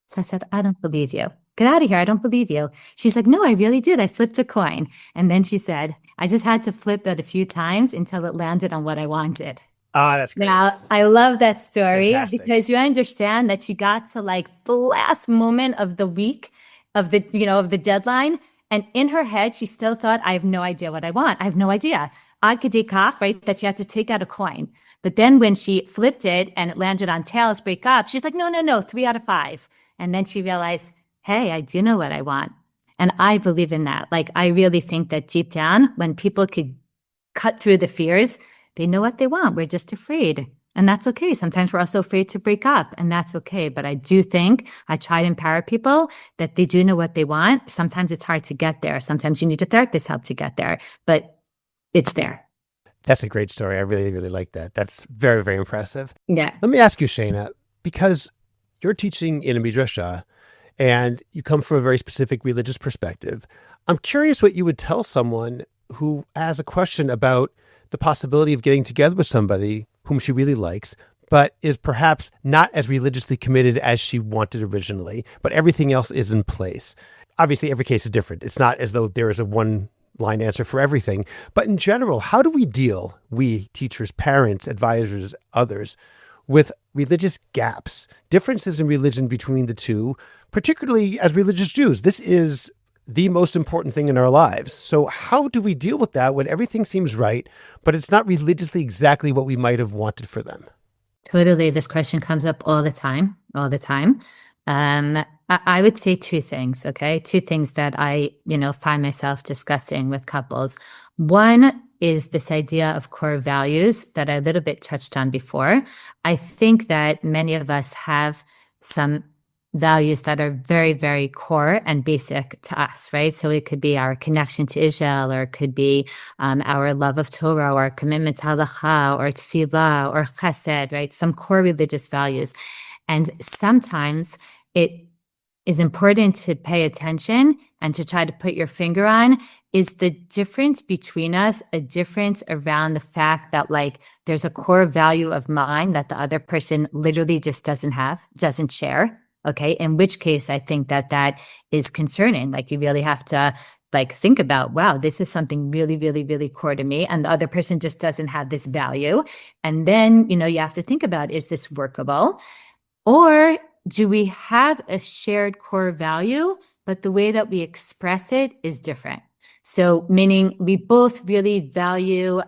So I said, I don't believe you. Get out of here. I don't believe you. She's like, no, I really did. I flipped a coin. And then she said, I just had to flip it a few times until it landed on what I wanted. Ah, that's great. Now, I love that story. Fantastic. Because you understand that she got to like the last moment of the week of the deadline. And in her head, she still thought, I have no idea what I want. I have no idea. Ad kedei kach, right? That she had to take out a coin. But then when she flipped it and it landed on tails, break up, she's like, no, 3 out of 5. And then she realized, hey, I do know what I want. And I believe in that. Like, I really think that deep down, when people could cut through the fears, they know what they want. We're just afraid. And that's okay. Sometimes we're also afraid to break up, and that's okay. But I do think I try to empower people that they do know what they want. Sometimes it's hard to get there. Sometimes you need a therapist help to get there, but it's there. That's a great story. I really, really like that. That's very, very impressive. Yeah. Let me ask you, Shayna, because you're teaching in a midrasha and you come from a very specific religious perspective. I'm curious what you would tell someone who has a question about the possibility of getting together with somebody whom she really likes, but is perhaps not as religiously committed as she wanted originally, but everything else is in place. Obviously, every case is different. It's not as though there is a one-line answer for everything. But in general, how do we deal, we, teachers, parents, advisors, others, with religious gaps, differences in religion between the two, particularly as religious Jews? This is the most important thing in our lives. So how do we deal with that when everything seems right, but it's not religiously exactly what we might have wanted for them? Totally. This question comes up all the time. I would say two things, okay? Two things that I, find myself discussing with couples. One is this idea of core values that I a little bit touched on before. I think that many of us have some values that are very, very core and basic to us, right? So it could be our connection to Israel, or it could be our love of Torah, or commitment to halacha, or tefillah, or chesed, right? Some core religious values. And sometimes it is important to pay attention and to try to put your finger on, is the difference between us a difference around the fact that there's a core value of mine that the other person literally just doesn't share. Okay. In which case I think that is concerning. You really have to think about, wow, this is something really, really, really core to me. And the other person just doesn't have this value. And then, you have to think about, is this workable? Or do we have a shared core value, but the way that we express it is different? So meaning we both really value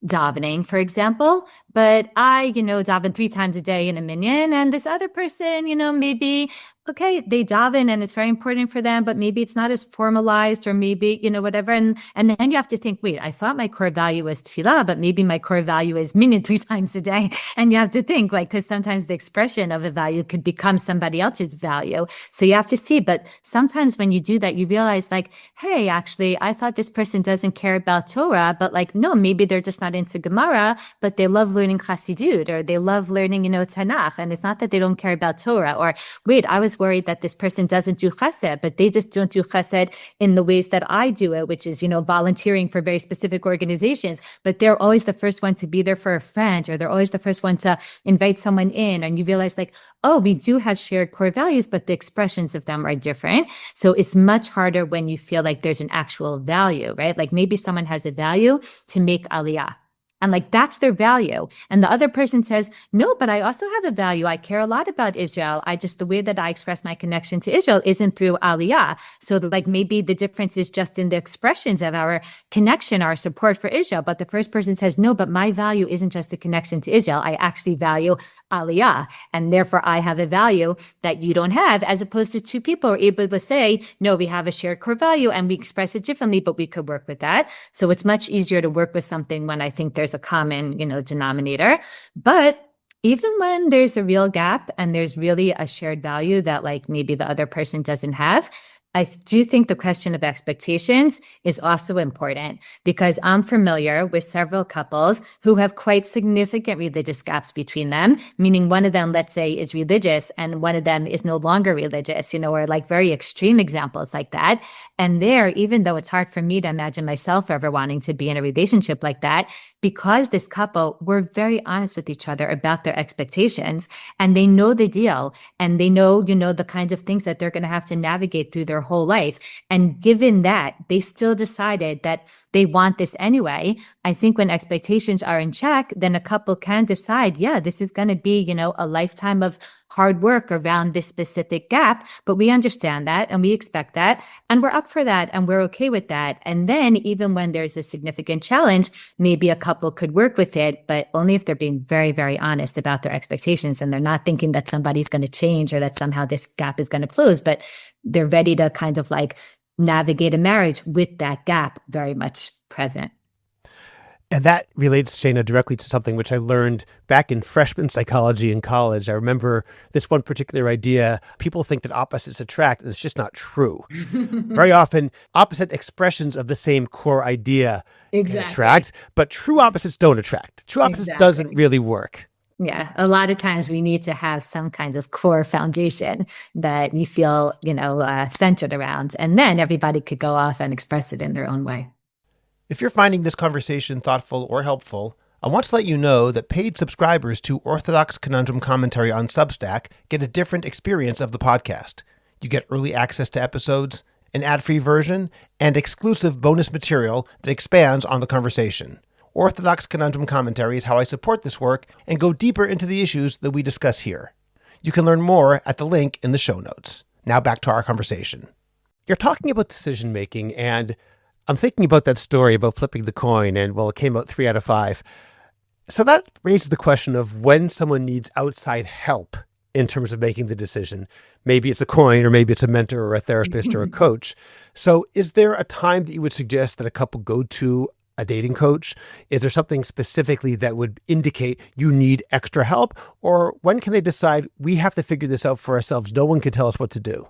davening, for example, but I, daven 3 times a day in a minyan, and this other person, maybe, okay, they daven and it's very important for them, but maybe it's not as formalized, or maybe, whatever. And then you have to think, wait, I thought my core value was tefillah, but maybe my core value is minyan 3 times a day. And you have to think because sometimes the expression of a value could become somebody else's value. So you have to see, but sometimes when you do that, you realize hey, actually, I thought this person doesn't care about Torah, but no, maybe they're just not into Gemara, but they love learning Chassidut, or they love learning, Tanakh. And it's not that they don't care about Torah, or wait, I was worried that this person doesn't do chesed, but they just don't do chesed in the ways that I do it, which is, volunteering for very specific organizations, but they're always the first one to be there for a friend, or they're always the first one to invite someone in. And you realize oh, we do have shared core values, but the expressions of them are different. So it's much harder when you feel there's an actual value, right? Maybe someone has a value to make aliyah. And that's their value. And the other person says, no, but I also have a value. I care a lot about Israel. The way that I express my connection to Israel isn't through aliyah. So maybe the difference is just in the expressions of our connection, our support for Israel. But the first person says, no, but my value isn't just a connection to Israel. I actually value aliyah. And therefore I have a value that you don't have, as opposed to two people are able to say, no, we have a shared core value and we express it differently, but we could work with that. So it's much easier to work with something when I think there's a common, denominator. But even when there's a real gap and there's really a shared value that maybe the other person doesn't have, I do think the question of expectations is also important, because I'm familiar with several couples who have quite significant religious gaps between them, meaning one of them, let's say, is religious and one of them is no longer religious, or very extreme examples like that. And there, even though it's hard for me to imagine myself ever wanting to be in a relationship like that, because this couple were very honest with each other about their expectations, and they know the deal, and they know, the kinds of things that they're going to have to navigate through their whole life. And given that, they still decided that they want this anyway. I think when expectations are in check, then a couple can decide, yeah, this is going to be, a lifetime of hard work around this specific gap, but we understand that and we expect that and we're up for that and we're okay with that. And then even when there's a significant challenge, maybe a couple could work with it, but only if they're being very, very honest about their expectations and they're not thinking that somebody's going to change or that somehow this gap is going to close, but they're ready to kind of navigate a marriage with that gap very much present. And that relates, Shayna, directly to something which I learned back in freshman psychology in college. I remember this one particular idea. People think that opposites attract, and it's just not true. Very often, opposite expressions of the same core idea attract, but true opposites don't attract. True opposites doesn't really work. Yeah, a lot of times we need to have some kinds of core foundation that we feel, centered around, and then everybody could go off and express it in their own way. If you're finding this conversation thoughtful or helpful, I want to let you know that paid subscribers to Orthodox Conundrum Commentary on Substack get a different experience of the podcast. You get early access to episodes, an ad-free version, and exclusive bonus material that expands on the conversation. Orthodox Conundrum Commentary is how I support this work and go deeper into the issues that we discuss here. You can learn more at the link in the show notes. Now back to our conversation. You're talking about decision-making, and I'm thinking about that story about flipping the coin, and it came out 3 out of 5. So that raises the question of when someone needs outside help in terms of making the decision. Maybe it's a coin, or maybe it's a mentor or a therapist or a coach. So is there a time that you would suggest that a couple go to a dating coach? Is there something specifically that would indicate you need extra help? Or when can they decide we have to figure this out for ourselves? No one can tell us what to do.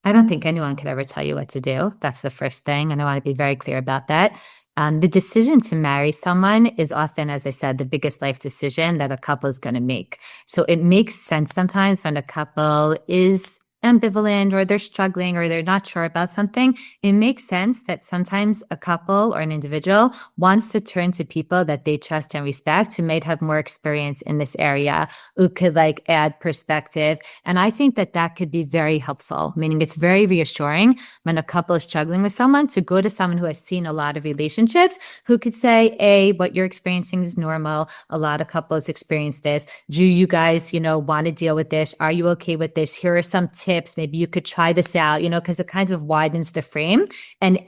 I don't think anyone could ever tell you what to do. That's the first thing. And I want to be very clear about that. The decision to marry someone is often, as I said, the biggest life decision that a couple is going to make. So it makes sense sometimes when a couple is ambivalent or they're struggling or they're not sure about something. It makes sense that sometimes a couple or an individual wants to turn to people that they trust and respect, who might have more experience in this area, who could like add perspective. And I think that that could be very helpful, meaning it's very reassuring when a couple is struggling with someone to go to someone who has seen a lot of relationships, who could say, A, what you're experiencing is normal. A lot of couples experience this. Do you guys, want to deal with this? Are you okay with this? Here are some tips. Maybe you could try this out, because it kind of widens the frame, and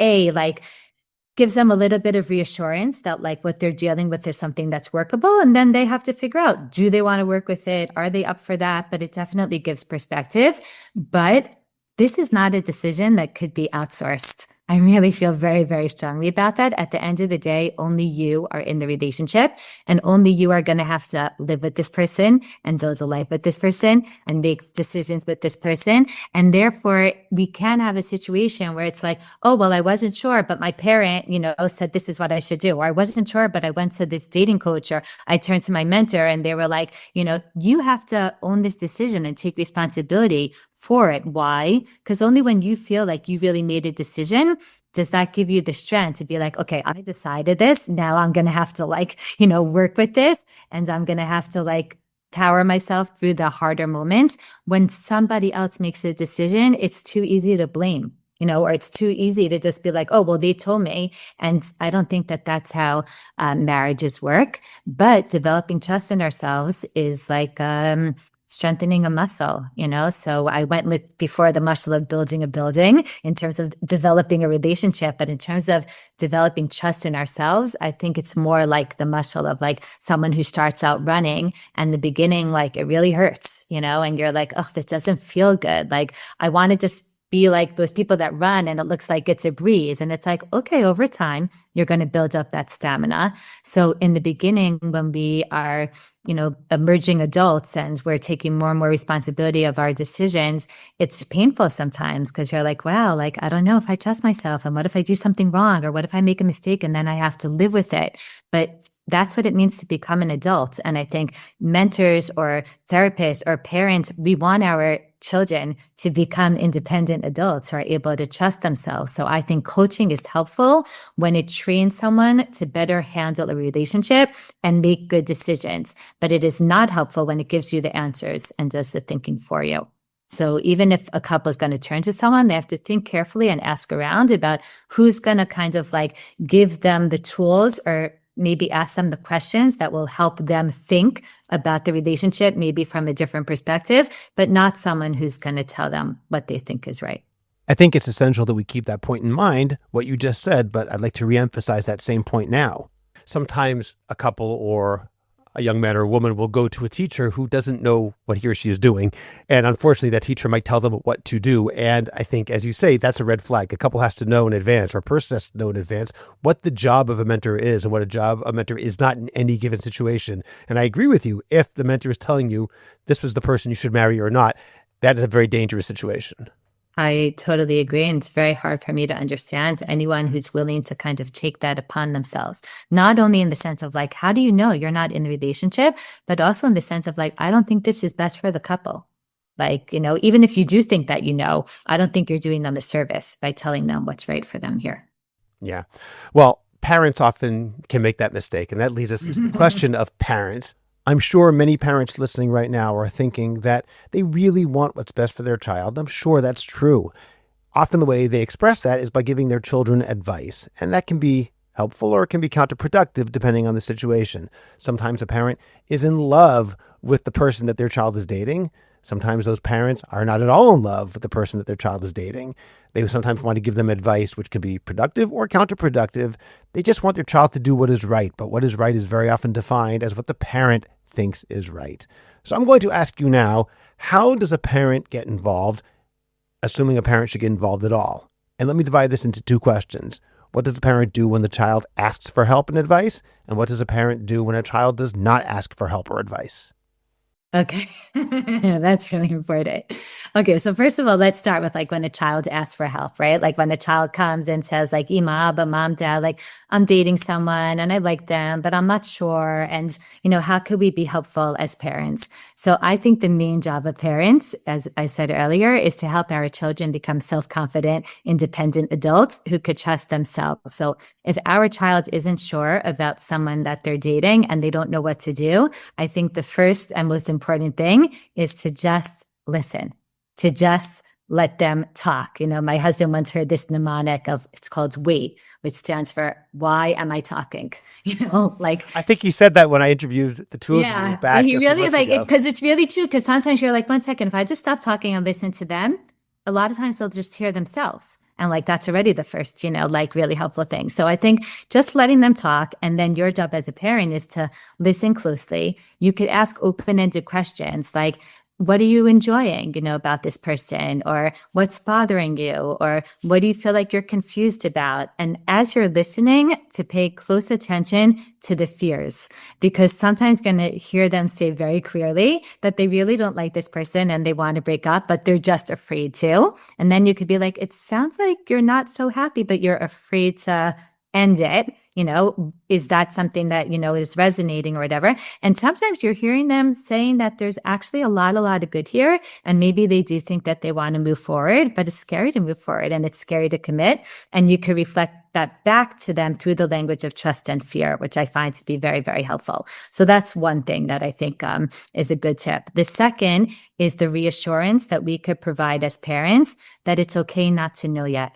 gives them a little bit of reassurance that like what they're dealing with is something that's workable. And then they have to figure out, do they want to work with it? Are they up for that? But it definitely gives perspective. But this is not a decision that could be outsourced. I really feel very, very strongly about that. At the end of the day, only you are in the relationship, and only you are going to have to live with this person and build a life with this person and make decisions with this person. And therefore, we can have a situation where it's like, oh, well, I wasn't sure, but my parent, said this is what I should do. Or I wasn't sure, but I went to this dating coach, or I turned to my mentor and they were like, you have to own this decision and take responsibility for it. Why? Because only when you feel like you really made a decision does that give you the strength to be like, okay, I decided this. Now I'm going to have to work with this, and I'm going to have to power myself through the harder moments. When somebody else makes a decision, it's too easy to blame, or it's too easy to just be like, oh, well, they told me. And I don't think that that's how marriages work. But developing trust in ourselves is like, strengthening a muscle, So I went with before the muscle of building a building in terms of developing a relationship, but in terms of developing trust in ourselves, I think it's more like the muscle of someone who starts out running, and the beginning, it really hurts, and you're like, oh, this doesn't feel good. I want to just be like those people that run and it looks like it's a breeze. And it's like, okay, over time, you're going to build up that stamina. So in the beginning, when we are, emerging adults and we're taking more and more responsibility of our decisions, it's painful sometimes because you're like, wow, I don't know if I trust myself. And what if I do something wrong? Or what if I make a mistake and then I have to live with it? But that's what it means to become an adult. And I think mentors or therapists or parents, we want our children to become independent adults who are able to trust themselves. So I think coaching is helpful when it trains someone to better handle a relationship and make good decisions. But it is not helpful when it gives you the answers and does the thinking for you. So even if a couple is going to turn to someone, they have to think carefully and ask around about who's going to kind of give them the tools, or maybe ask them the questions that will help them think about the relationship, maybe from a different perspective, but not someone who's going to tell them what they think is right. I think it's essential that we keep that point in mind, what you just said, but I'd like to reemphasize that same point now. Sometimes a couple or a young man or a woman will go to a teacher who doesn't know what he or she is doing. And unfortunately, that teacher might tell them what to do. And I think, as you say, that's a red flag. A couple has to know in advance, or a person has to know in advance what the job of a mentor is and what a job a mentor is not in any given situation. And I agree with you. If the mentor is telling you this was the person you should marry or not, that is a very dangerous situation. I totally agree. And it's very hard for me to understand anyone who's willing to kind of take that upon themselves. Not only in the sense of how do you know you're not in the relationship, but also in the sense of I don't think this is best for the couple. Even if you do think that I don't think you're doing them a service by telling them what's right for them here. Yeah. Well, parents often can make that mistake. And that leads us to the question of parents. I'm sure many parents listening right now are thinking that they really want what's best for their child. I'm sure that's true. Often the way they express that is by giving their children advice, and that can be helpful or it can be counterproductive depending on the situation. Sometimes a parent is in love with the person that their child is dating. Sometimes those parents are not at all in love with the person that their child is dating. They sometimes want to give them advice, which can be productive or counterproductive. They just want their child to do what is right. But what is right is very often defined as what the parent thinks is right. So I'm going to ask you now, how does a parent get involved, assuming a parent should get involved at all? And let me divide this into two questions. What does a parent do when the child asks for help and advice? And what does a parent do when a child does not ask for help or advice? Okay. That's really important. Okay. So first of all, let's start with like when a child asks for help, right? Like when a child comes and says like, Ima, Abba, Mom, Dad, like I'm dating someone and I like them, but I'm not sure. And, how could we be helpful as parents? So I think the main job of parents, as I said earlier, is to help our children become self-confident, independent adults who could trust themselves. So if our child isn't sure about someone that they're dating and they don't know what to do, I think the first and most important thing is to just listen, to just let them talk. My husband once heard this mnemonic it's called WAIT, which stands for why am I talking? Like I think he said that when I interviewed the two of you back he a few really months ago. because it's really true. Because sometimes you're like, 1 second, if I just stop talking and listen to them, a lot of times they'll just hear themselves. And like, that's already the first, like really helpful thing. So I think just letting them talk, and then your job as a parent is to listen closely. You could ask open-ended questions like, what are you enjoying, about this person? Or what's bothering you? Or what do you feel like you're confused about? And as you're listening, to pay close attention to the fears, because sometimes you're going to hear them say very clearly that they really don't like this person and they want to break up, but they're just afraid to. And then you could be like, it sounds like you're not so happy, but you're afraid to end it. Is that something that, is resonating or whatever? And sometimes you're hearing them saying that there's actually a lot of good here. And maybe they do think that they want to move forward, but it's scary to move forward and it's scary to commit. And you could reflect that back to them through the language of trust and fear, which I find to be very, very helpful. So that's one thing that I think is a good tip. The second is the reassurance that we could provide as parents that it's okay not to know yet.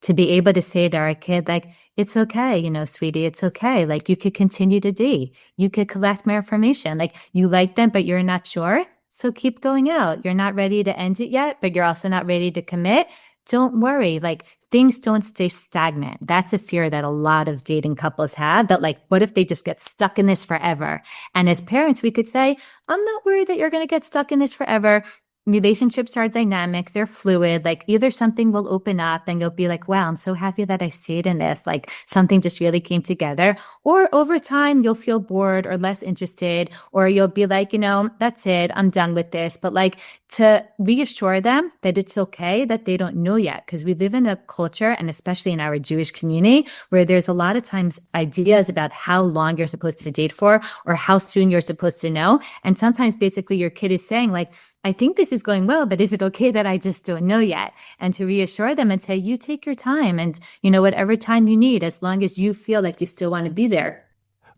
To be able to say to our kid, like, it's okay, sweetie, it's okay. Like, you could continue to date. You could collect more information. Like, you like them, but you're not sure. So keep going out. You're not ready to end it yet, but you're also not ready to commit. Don't worry. Like, things don't stay stagnant. That's a fear that a lot of dating couples have, that like, what if they just get stuck in this forever? And as parents, we could say, I'm not worried that you're going to get stuck in this forever. Relationships are dynamic. They're fluid. Like either something will open up and you'll be like, wow, I'm so happy that I stayed in this. Like something just really came together. Or over time, you'll feel bored or less interested, or you'll be like, that's it. I'm done with this. But like to reassure them that it's okay that they don't know yet. Because we live in a culture, and especially in our Jewish community, where there's a lot of times ideas about how long you're supposed to date for or how soon you're supposed to know. And sometimes basically your kid is saying like, I think this is going well, but is it okay that I just don't know yet? And to reassure them and say, you take your time and, whatever time you need, as long as you feel like you still want to be there.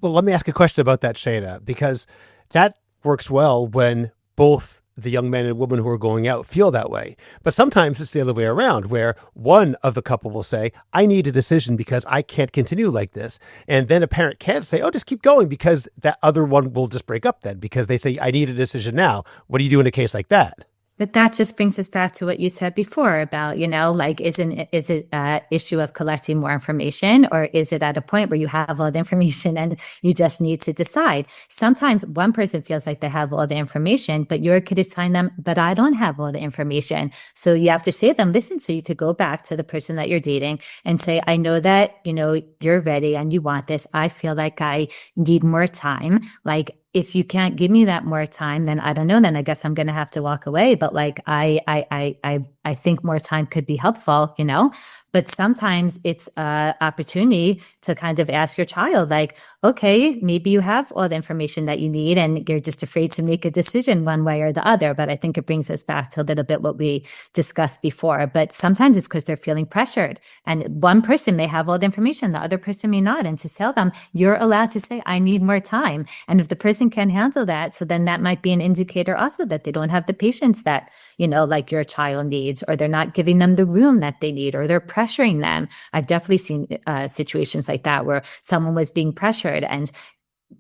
Well, let me ask a question about that, Shayna, because that works well when both the young men and women who are going out feel that way. But sometimes it's the other way around, where one of the couple will say, I need a decision because I can't continue like this. And then a parent can't say, oh, just keep going, because that other one will just break up then because they say, I need a decision now. What do you do in a case like that? But that just brings us back to what you said before about, like, is it an issue of collecting more information, or is it at a point where you have all the information and you just need to decide? Sometimes one person feels like they have all the information, but your kid is telling them, but I don't have all the information. So you have to say to them, listen, so you could go back to the person that you're dating and say, I know that, you're ready and you want this. I feel like I need more time. Like, if you can't give me that more time, then I don't know. Then I guess I'm going to have to walk away. But like, I think more time could be helpful, but sometimes it's an opportunity to kind of ask your child, like, okay, maybe you have all the information that you need and you're just afraid to make a decision one way or the other. But I think it brings us back to a little bit what we discussed before. But sometimes it's because they're feeling pressured, and one person may have all the information, the other person may not. And to tell them, you're allowed to say, I need more time. And if the person can handle that, so then that might be an indicator also that they don't have the patience that, like your child needs, or they're not giving them the room that they need, or they're pressuring them. I've definitely seen situations like that where someone was being pressured and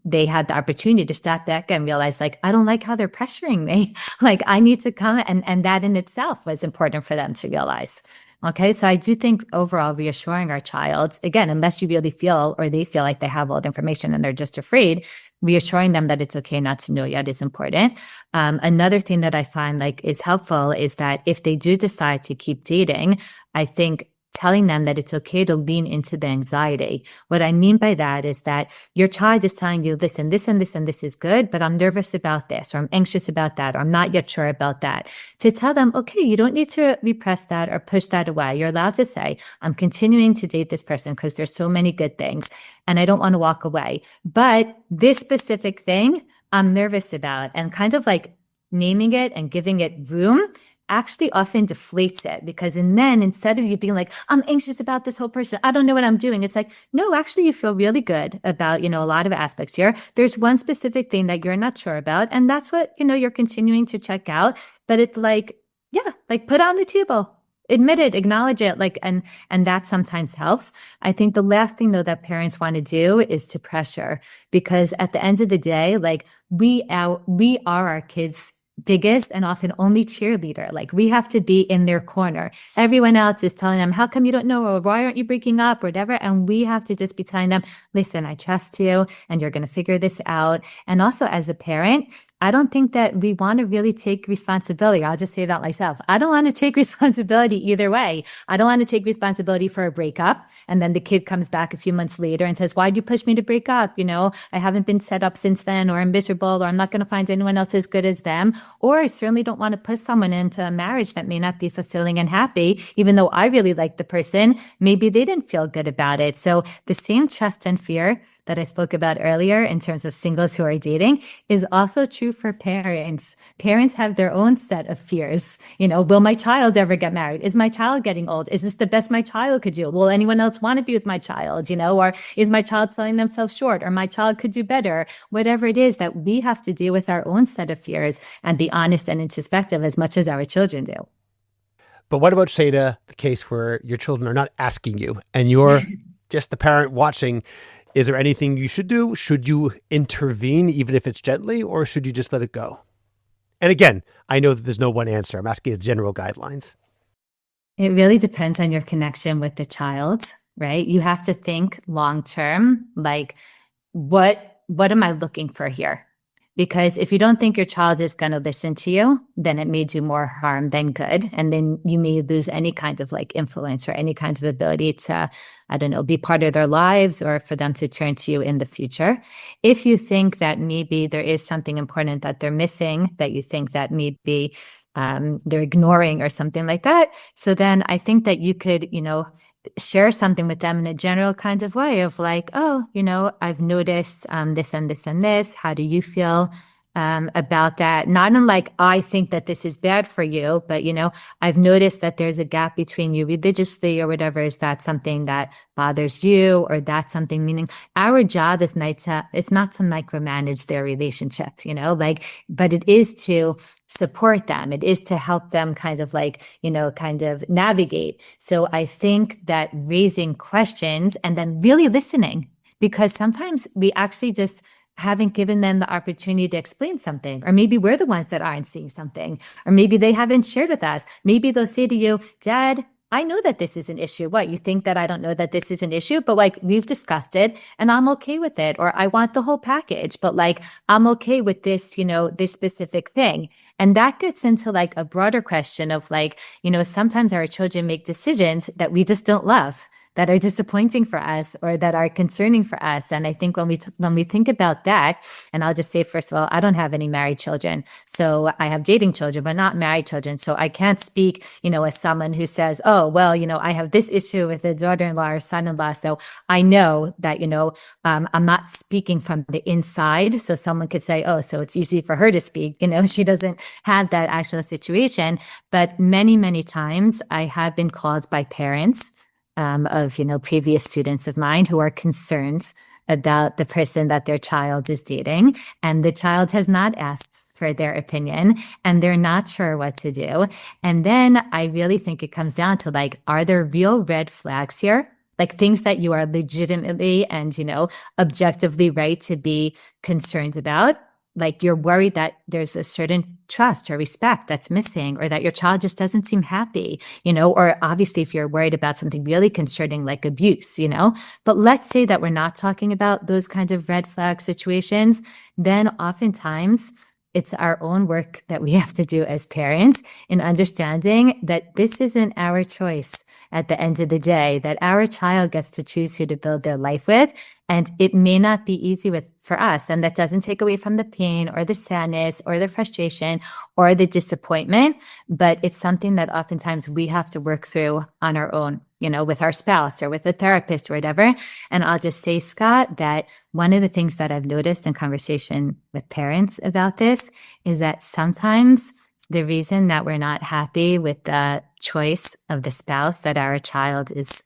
they had the opportunity to step back and realize, like, I don't like how they're pressuring me. Like, I need to come. And that in itself was important for them to realize. Okay, so I do think overall reassuring our child, again, unless you really feel or they feel like they have all the information and they're just afraid, reassuring them that it's okay not to know yet is important. Another thing that I find like is helpful is that if they do decide to keep dating, I think telling them that it's okay to lean into the anxiety. What I mean by that is that your child is telling you, listen, this and this and this is good, but I'm nervous about this, or I'm anxious about that, or I'm not yet sure about that. To tell them, okay, you don't need to repress that or push that away. You're allowed to say, I'm continuing to date this person because there's so many good things and I don't want to walk away. But this specific thing I'm nervous about, and kind of like naming it and giving it room actually often deflates it, because and then instead of you being like, I'm anxious about this whole person, I don't know what I'm doing, it's like, no, actually you feel really good about, a lot of aspects here. There's one specific thing that you're not sure about, and that's what, you're continuing to check out. But it's like, yeah, like put it on the table. Admit it, acknowledge it, like, and that sometimes helps. I think the last thing though that parents want to do is to pressure, because at the end of the day, like we are our kids' biggest and often only cheerleader. Like we have to be in their corner. Everyone else is telling them, how come you don't know? Or why aren't you breaking up or whatever? And we have to just be telling them, listen, I trust you and you're going to figure this out. And also as a parent, I don't think that we want to really take responsibility. I'll just say that myself. I don't want to take responsibility either way. I don't want to take responsibility for a breakup. And then the kid comes back a few months later and says, why'd you push me to break up? I haven't been set up since then, or I'm miserable, or I'm not going to find anyone else as good as them. Or I certainly don't want to push someone into a marriage that may not be fulfilling and happy, even though I really like the person. Maybe they didn't feel good about it. So the same trust and fear that I spoke about earlier in terms of singles who are dating is also true for parents. Parents have their own set of fears. Will my child ever get married? Is my child getting old? Is this the best my child could do? Will anyone else want to be with my child? Or is my child selling themselves short? Or my child could do better? Whatever it is that we have to deal with our own set of fears and be honest and introspective as much as our children do. But what about, Shayna, the case where your children are not asking you and you're just the parent watching? Is there anything you should do? Should you intervene, even if it's gently, or should you just let it go? And again, I know that there's no one answer. I'm asking general guidelines. It really depends on your connection with the child, right? You have to think long term, like what am I looking for here? Because if you don't think your child is going to listen to you, then it may do more harm than good. And then you may lose any kind of like influence or any kind of ability to, be part of their lives or for them to turn to you in the future. If you think that maybe there is something important that they're missing, that you think that maybe they're ignoring or something like that. So then I think that you could, share something with them in a general kind of way of like, oh, I've noticed this and this and this. How do you feel about that? Not in like, I think that this is bad for you, but I've noticed that there's a gap between you religiously or whatever. Is that something that bothers you, or that's something? Meaning our job is it's not to micromanage their relationship, but it is to support them. It is to help them kind of navigate. So I think that raising questions and then really listening, because sometimes we actually just haven't given them the opportunity to explain something, or maybe we're the ones that aren't seeing something, or maybe they haven't shared with us. Maybe they'll say to you, Dad, I know that this is an issue. What, you think that I don't know that this is an issue? But like, we've discussed it and I'm okay with it. Or I want the whole package, but like, I'm okay with this, this specific thing. And that gets into like a broader question of like, sometimes our children make decisions that we just don't love, that are disappointing for us or that are concerning for us. And I think when we think about that, and I'll just say, first of all, I don't have any married children. So I have dating children, but not married children. So I can't speak, as someone who says, oh, well, I have this issue with a daughter-in-law or son-in-law. So I know that, I'm not speaking from the inside. So someone could say, oh, so it's easy for her to speak. She doesn't have that actual situation. But many, many times I have been called by parents of previous students of mine who are concerned about the person that their child is dating, and the child has not asked for their opinion and they're not sure what to do. And then I really think it comes down to like, are there real red flags here? Like things that you are legitimately and objectively right to be concerned about? like you're worried that there's a certain trust or respect that's missing, or that your child just doesn't seem happy, or obviously if you're worried about something really concerning like abuse, but let's say that we're not talking about those kinds of red flag situations, then oftentimes it's our own work that we have to do as parents in understanding that this isn't our choice at the end of the day, that our child gets to choose who to build their life with. And it may not be easy for us. And that doesn't take away from the pain or the sadness or the frustration or the disappointment. But it's something that oftentimes we have to work through on our own, with our spouse or with a therapist or whatever. And I'll just say, Scott, that one of the things that I've noticed in conversation with parents about this is that sometimes the reason that we're not happy with the choice of the spouse that our child is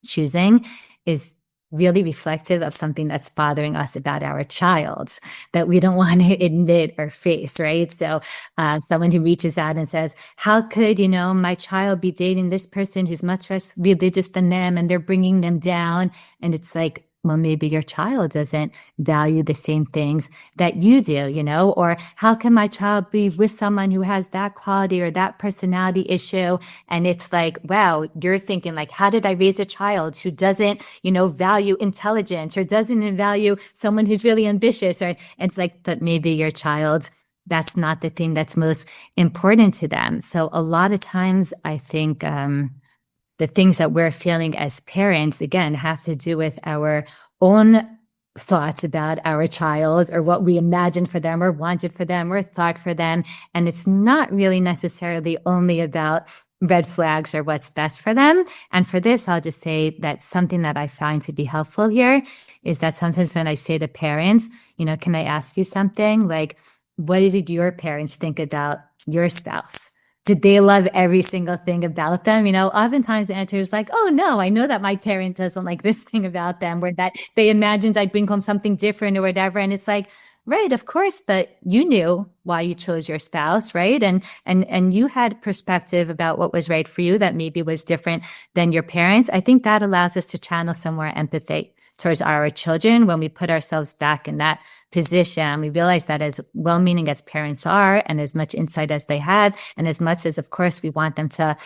choosing is really reflective of something that's bothering us about our child that we don't want to admit or face, right? So someone who reaches out and says, how could, my child be dating this person who's much less religious than them and they're bringing them down? And it's like, well, maybe your child doesn't value the same things that you do, or how can my child be with someone who has that quality or that personality issue? And it's like, wow, you're thinking like, how did I raise a child who doesn't, value intelligence or doesn't value someone who's really ambitious? Or it's like, but maybe your child, that's not the thing that's most important to them. So a lot of times I think, the things that we're feeling as parents, again, have to do with our own thoughts about our child or what we imagined for them or wanted for them or thought for them. And it's not really necessarily only about red flags or what's best for them. And for this, I'll just say that something that I find to be helpful here is that sometimes when I say to parents, can I ask you something? Like, what did your parents think about your spouse? Did they love every single thing about them? Oftentimes the answer is like, oh no, I know that my parent doesn't like this thing about them, or that they imagined I'd bring home something different or whatever. And it's like, right, of course, but you knew why you chose your spouse, right? And you had perspective about what was right for you that maybe was different than your parents. I think that allows us to channel some more empathy towards our children when we put ourselves back in that position. We realize that as well-meaning as parents are, and as much insight as they have, and as much as, of course, we want them to,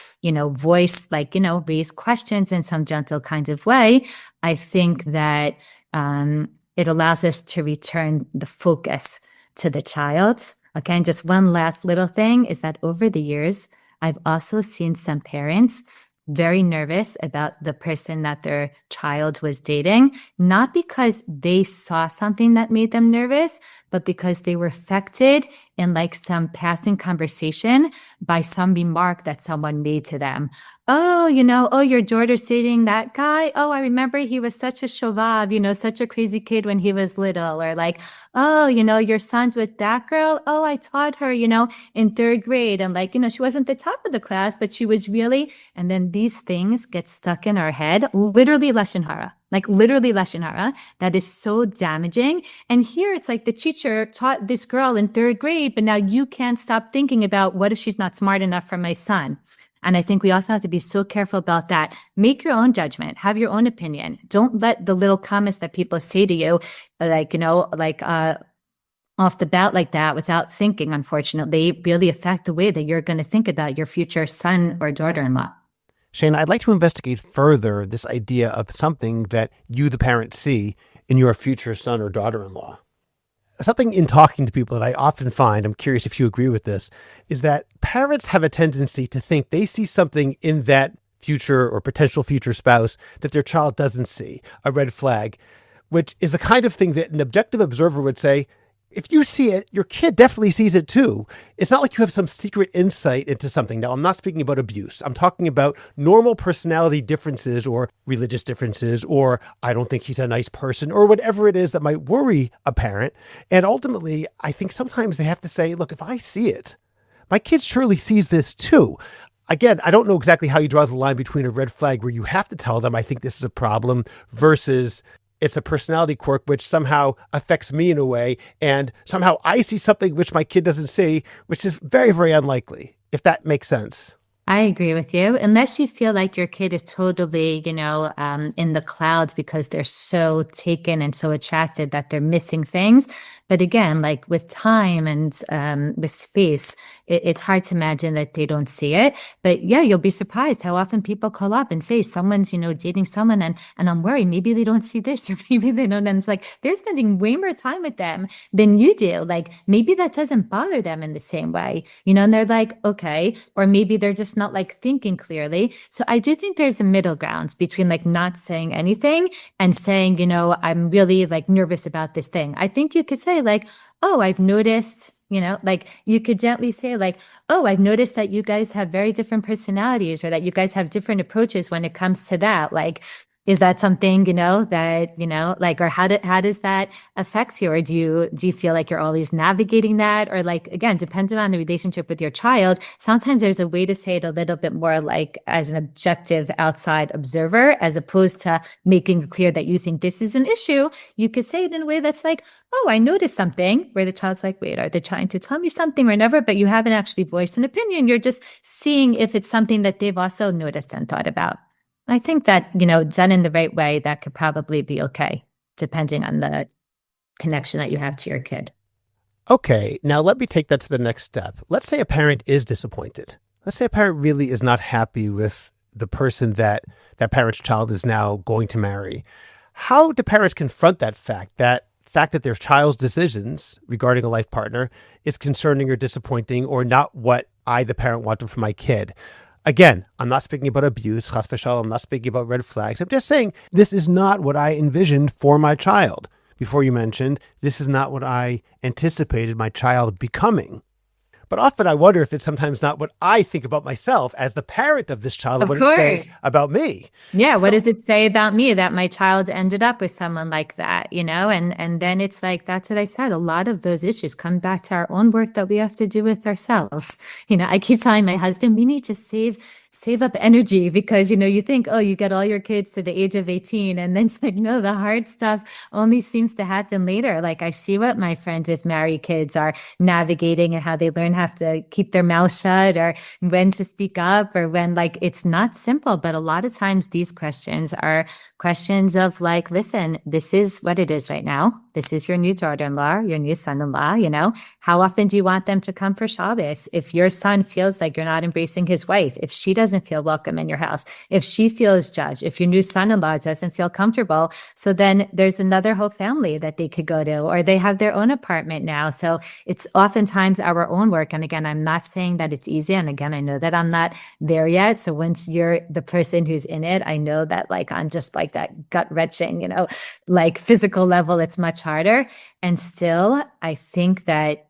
voice, raise questions in some gentle kind of way, I think that it allows us to return the focus to the child. Okay, and just one last little thing is that over the years, I've also seen some parents very nervous about the person that their child was dating, not because they saw something that made them nervous, but because they were affected in some passing conversation by some remark that someone made to them. Oh, your daughter's dating that guy. Oh, I remember he was such a shovab, such a crazy kid when he was little. Or oh, your son's with that girl. Oh, I taught her, in third grade. And she wasn't the top of the class, but she was really, and then these things get stuck in our head, literally Lashon Hara. Literally Lashon Hara, that is so damaging. And here it's like the teacher taught this girl in third grade, but now you can't stop thinking about what if she's not smart enough for my son? And I think we also have to be so careful about that. Make your own judgment. Have your own opinion. Don't let the little comments that people say to you, off the bat like that without thinking, unfortunately, really affect the way that you're going to think about your future son or daughter-in-law. Shayna, I'd like to investigate further this idea of something that you, the parent, see in your future son or daughter-in-law. Something in talking to people that I often find, I'm curious if you agree with this, is that parents have a tendency to think they see something in that future or potential future spouse that their child doesn't see, a red flag, which is the kind of thing that an objective observer would say, if you see it, your kid definitely sees it too. It's not like you have some secret insight into something. Now, I'm not speaking about abuse. I'm talking about normal personality differences or religious differences, or I don't think he's a nice person, or whatever it is that might worry a parent. And ultimately, I think sometimes they have to say, look, if I see it, my kid surely sees this too. Again, I don't know exactly how you draw the line between a red flag where you have to tell them, I think this is a problem, versus it's a personality quirk which somehow affects me in a way, and somehow I see something which my kid doesn't see, which is very, very unlikely, if that makes sense. I agree with you. Unless you feel like your kid is totally, in the clouds because they're so taken and so attracted that they're missing things. But again, like with time and with space, it's hard to imagine that they don't see it. But yeah, you'll be surprised how often people call up and say someone's, dating someone and I'm worried maybe they don't see this or maybe they don't. And it's like they're spending way more time with them than you do. Like maybe that doesn't bother them in the same way, and they're like, okay, or maybe they're just not like thinking clearly. So I do think there's a middle ground between like not saying anything and saying, I'm really like nervous about this thing. I think you could say like, oh, I've noticed, like you could gently say like, oh, I've noticed that you guys have very different personalities or that you guys have different approaches when it comes to that. Like, is that something, that, like, or how does that affect you? Or do you feel like you're always navigating that? Or like, again, depending on the relationship with your child, sometimes there's a way to say it a little bit more like as an objective outside observer, as opposed to making it clear that you think this is an issue. You could say it in a way that's like, oh, I noticed something, where the child's like, wait, are they trying to tell me something or never? But you haven't actually voiced an opinion. You're just seeing if it's something that they've also noticed and thought about. I think that, done in the right way, that could probably be okay, depending on the connection that you have to your kid. Okay, now let me take that to the next step. Let's say a parent is disappointed. Let's say a parent really is not happy with the person that that parent's child is now going to marry. How do parents confront that fact that their child's decisions regarding a life partner is concerning or disappointing or not what I, the parent, wanted for my kid? Again, I'm not speaking about abuse, chas v'shalom. I'm not speaking about red flags. I'm just saying this is not what I envisioned for my child. Before you mentioned, this is not what I anticipated my child becoming. But often I wonder if it's sometimes not what I think about myself as the parent of this child, what it says about me. Yeah. What does it say about me that my child ended up with someone like that, And then it's like, that's what I said. A lot of those issues come back to our own work that we have to do with ourselves. I keep telling my husband, we need to save up energy because, you think, oh, you get all your kids to the age of 18. And then it's like, no, the hard stuff only seems to happen later. Like I see what my friends with married kids are navigating and how they learn have to keep their mouth shut or when to speak up or when like it's not simple. But a lot of times these questions are questions of like, listen, this is what it is right now. This is your new daughter-in-law, your new son-in-law, how often do you want them to come for Shabbos? If your son feels like you're not embracing his wife, if she doesn't feel welcome in your house, if she feels judged, if your new son-in-law doesn't feel comfortable, so then there's another whole family that they could go to, or they have their own apartment now. So it's oftentimes our own work. And again, I'm not saying that it's easy. And again, I know that I'm not there yet. So once you're the person who's in it, I know that like on just like that gut wrenching, like physical level, it's much harder. And still, I think that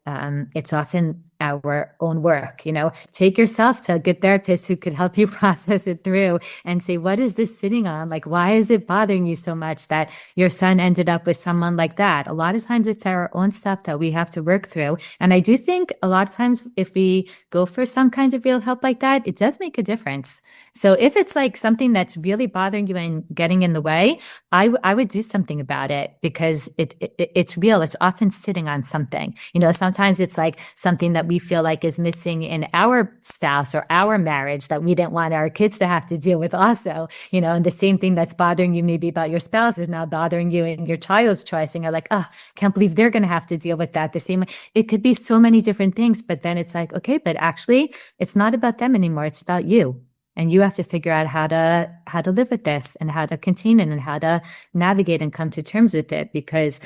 it's often our own work, take yourself to a good therapist who could help you process it through and say, what is this sitting on? Like, why is it bothering you so much that your son ended up with someone like that? A lot of times it's our own stuff that we have to work through. And I do think a lot of times if we go for some kind of real help like that, it does make a difference. So if it's like something that's really bothering you and getting in the way, I would do something about it because it's real. It's often sitting on something. Sometimes it's like something that we feel like is missing in our spouse or our marriage that we didn't want our kids to have to deal with also, and the same thing that's bothering you maybe about your spouse is now bothering you in your child's choice. And you're like, oh, can't believe they're going to have to deal with that the same way. It could be so many different things, but then it's like, okay, but actually it's not about them anymore. It's about you. And you have to figure out how to live with this and how to contain it and how to navigate and come to terms with it because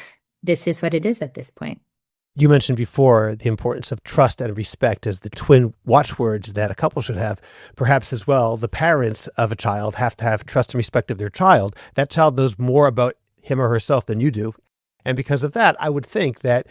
this is what it is at this point. You mentioned before the importance of trust and respect as the twin watchwords that a couple should have. Perhaps as well, the parents of a child have to have trust and respect of their child. That child knows more about him or herself than you do. And because of that, I would think that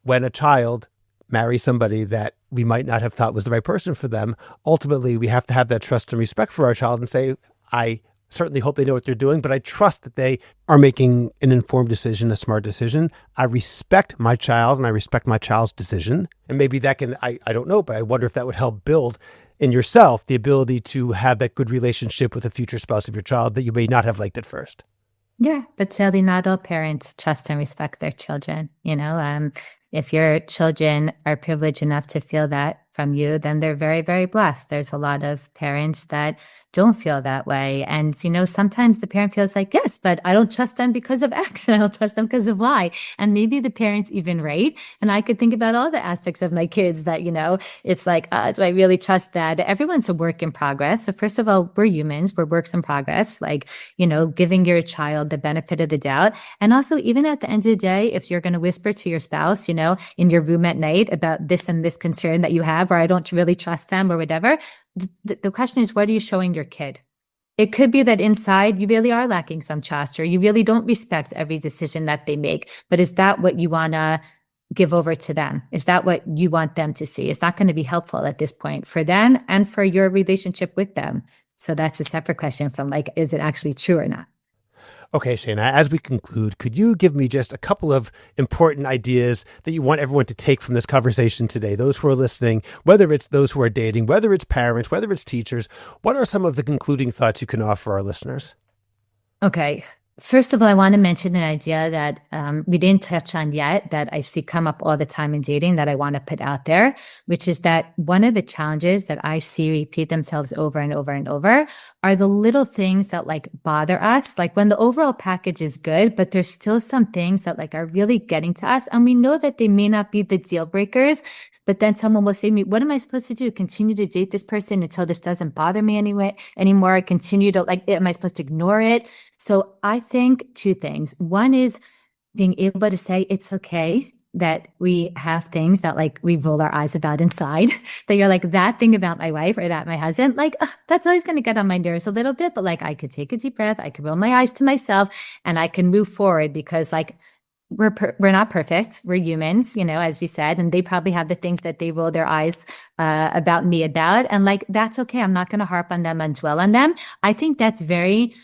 when a child marries somebody that we might not have thought was the right person for them, ultimately we have to have that trust and respect for our child and say, I certainly hope they know what they're doing, but I trust that they are making an informed decision, a smart decision. I respect my child and I respect my child's decision. And maybe that can, I don't know, but I wonder if that would help build in yourself the ability to have that good relationship with a future spouse of your child that you may not have liked at first. Yeah, but sadly, not all parents trust and respect their children. If your children are privileged enough to feel that from you, then they're very, very blessed. There's a lot of parents that don't feel that way. And, sometimes the parent feels like, yes, but I don't trust them because of X and I don't trust them because of Y. And maybe the parent's even right. And I could think about all the aspects of my kids that, it's like, do I really trust that? Everyone's a work in progress. So first of all, we're humans, we're works in progress, like, giving your child the benefit of the doubt. And also, even at the end of the day, if you're going to whisper to your spouse, in your room at night about this and this concern that you have, or I don't really trust them or whatever, the question is, what are you showing your kid? It could be that inside you really are lacking some trust, or you really don't respect every decision that they make. But is that what you want to give over to them? Is that what you want them to see? It's not going to be helpful at this point for them and for your relationship with them. So that's a separate question from like, is it actually true or not? Okay, Shayna, as we conclude, could you give me just a couple of important ideas that you want everyone to take from this conversation today? Those who are listening, whether it's those who are dating, whether it's parents, whether it's teachers, what are some of the concluding thoughts you can offer our listeners? Okay. First of all, I want to mention an idea that we didn't touch on yet that I see come up all the time in dating that I want to put out there, which is that one of the challenges that I see repeat themselves over and over and over are the little things that like bother us. Like when the overall package is good, but there's still some things that like are really getting to us. And we know that they may not be the deal breakers, but then someone will say to me, what am I supposed to do? Continue to date this person until this doesn't bother me anymore? Continue to am I supposed to ignore it? So I think two things. One is being able to say it's okay that we have things that like we roll our eyes about inside, that you're like, that thing about my wife or that my husband, like that's always going to get on my nerves a little bit, but like I could take a deep breath, I could roll my eyes to myself and I can move forward because like we're not perfect. We're humans, as we said, and they probably have the things that they roll their eyes about me about. And like, that's okay. I'm not going to harp on them and dwell on them. I think that's very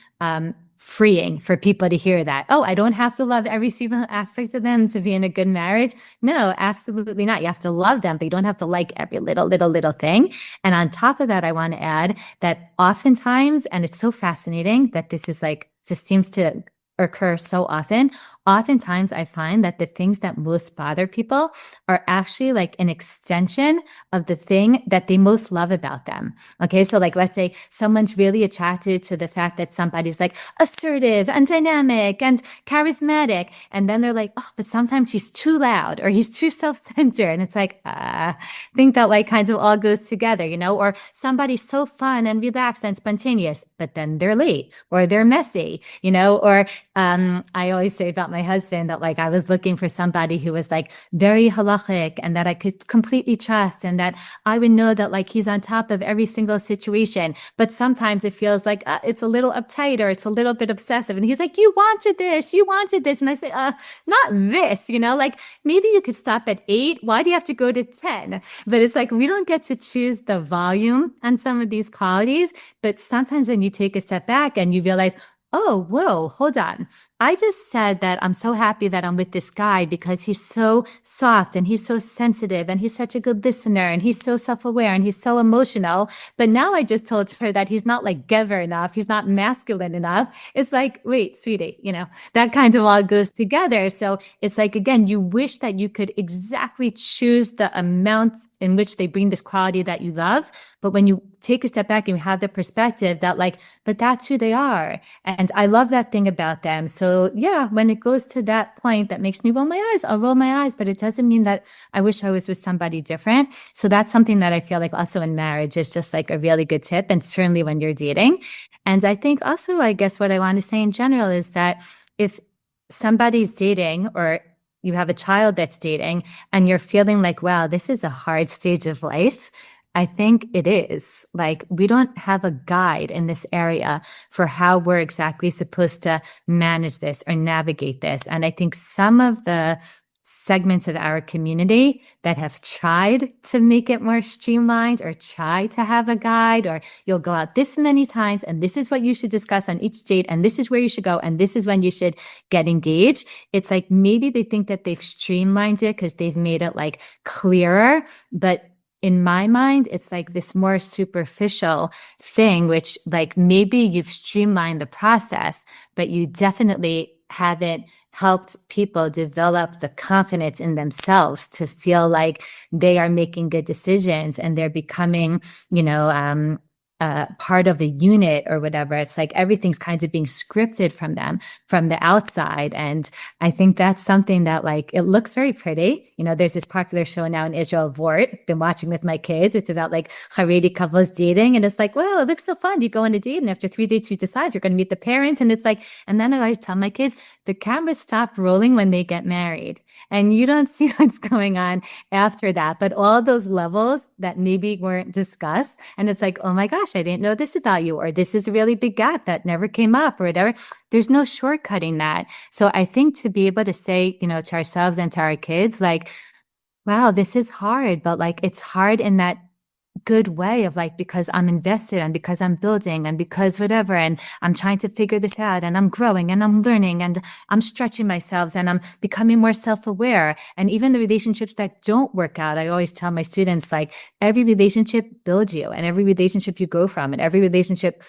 freeing for people to hear that. Oh, I don't have to love every single aspect of them to be in a good marriage. No, absolutely not. You have to love them, but you don't have to like every little thing. And on top of that, I want to add that oftentimes, and it's so fascinating that this is like, just seems to occur so often. Oftentimes I find that the things that most bother people are actually like an extension of the thing that they most love about them. Okay. So like, let's say someone's really attracted to the fact that somebody's like assertive and dynamic and charismatic. And then they're like, oh, but sometimes he's too loud or he's too self-centered. And it's like, I think that like kind of all goes together, or somebody's so fun and relaxed and spontaneous, but then they're late or they're messy, or I always say about my husband that like I was looking for somebody who was like very halachic and that I could completely trust and that I would know that like he's on top of every single situation. But sometimes it feels like it's a little uptight or it's a little bit obsessive. And he's like, you wanted this. And I say, not this, like maybe you could stop at 8. Why do you have to go to 10? But it's like, we don't get to choose the volume on some of these qualities. But sometimes when you take a step back and you realize, oh, whoa, hold on. I just said that I'm so happy that I'm with this guy because he's so soft and he's so sensitive and he's such a good listener and he's so self-aware and he's so emotional. But now I just told her that he's not like gever enough. He's not masculine enough. It's like, wait, sweetie, that kind of all goes together. So it's like, again, you wish that you could exactly choose the amount in which they bring this quality that you love. But when you take a step back and you have the perspective that like, but that's who they are. And I love that thing about them. So yeah, when it goes to that point that makes me roll my eyes, I'll roll my eyes, but it doesn't mean that I wish I was with somebody different. So that's something that I feel like also in marriage is just like a really good tip. And certainly when you're dating. And I think also, I guess what I want to say in general is that if somebody's dating or you have a child that's dating and you're feeling like, wow, this is a hard stage of life, I think it is. Like, we don't have a guide in this area for how we're exactly supposed to manage this or navigate this. And I think some of the segments of our community that have tried to make it more streamlined or try to have a guide, or you'll go out this many times and this is what you should discuss on each date and this is where you should go and this is when you should get engaged. It's like maybe they think that they've streamlined it because they've made it like clearer, but in my mind, it's like this more superficial thing, which like maybe you've streamlined the process, but you definitely haven't helped people develop the confidence in themselves to feel like they are making good decisions and they're becoming, part of a unit or whatever. It's like everything's kind of being scripted from them from the outside. And I think that's something that like, it looks very pretty. There's this popular show now in Israel, Vort, been watching with my kids. It's about like Haredi couples dating. And it's like, well, it looks so fun. You go on a date and after 3 dates, you decide you're going to meet the parents. And it's like, and then I always tell my kids, the cameras stop rolling when they get married and you don't see what's going on after that. But all those levels that maybe weren't discussed. And it's like, oh my gosh, I didn't know this about you, or this is a really big gap that never came up or whatever. There's no shortcutting that. So I think to be able to say, to ourselves and to our kids, like, wow, this is hard, but like, it's hard in that good way of like, because I'm invested and because I'm building and because whatever, and I'm trying to figure this out and I'm growing and I'm learning and I'm stretching myself and I'm becoming more self-aware. And even the relationships that don't work out, I always tell my students, like every relationship builds you and every relationship you go from and every relationship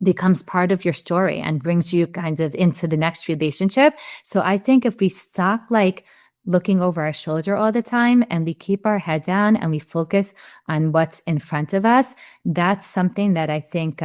becomes part of your story and brings you kind of into the next relationship. So I think if we stop like looking over our shoulder all the time and we keep our head down and we focus on what's in front of us, that's something that I think,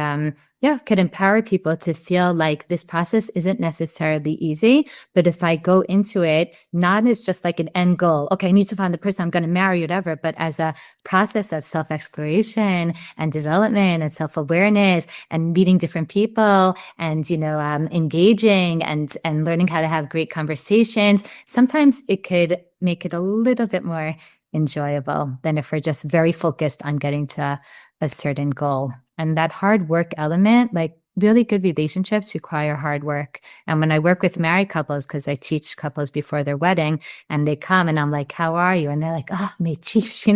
could empower people to feel like this process isn't necessarily easy. But if I go into it, not as just like an end goal, okay, I need to find the person I'm going to marry, whatever, but as a process of self-exploration and development and self-awareness and meeting different people and, engaging and learning how to have great conversations, sometimes it could make it a little bit more enjoyable than if we're just very focused on getting to a certain goal. And that hard work element, like really good relationships require hard work. And when I work with married couples, because I teach couples before their wedding and they come and I'm like, how are you? And they're like, oh, me teach,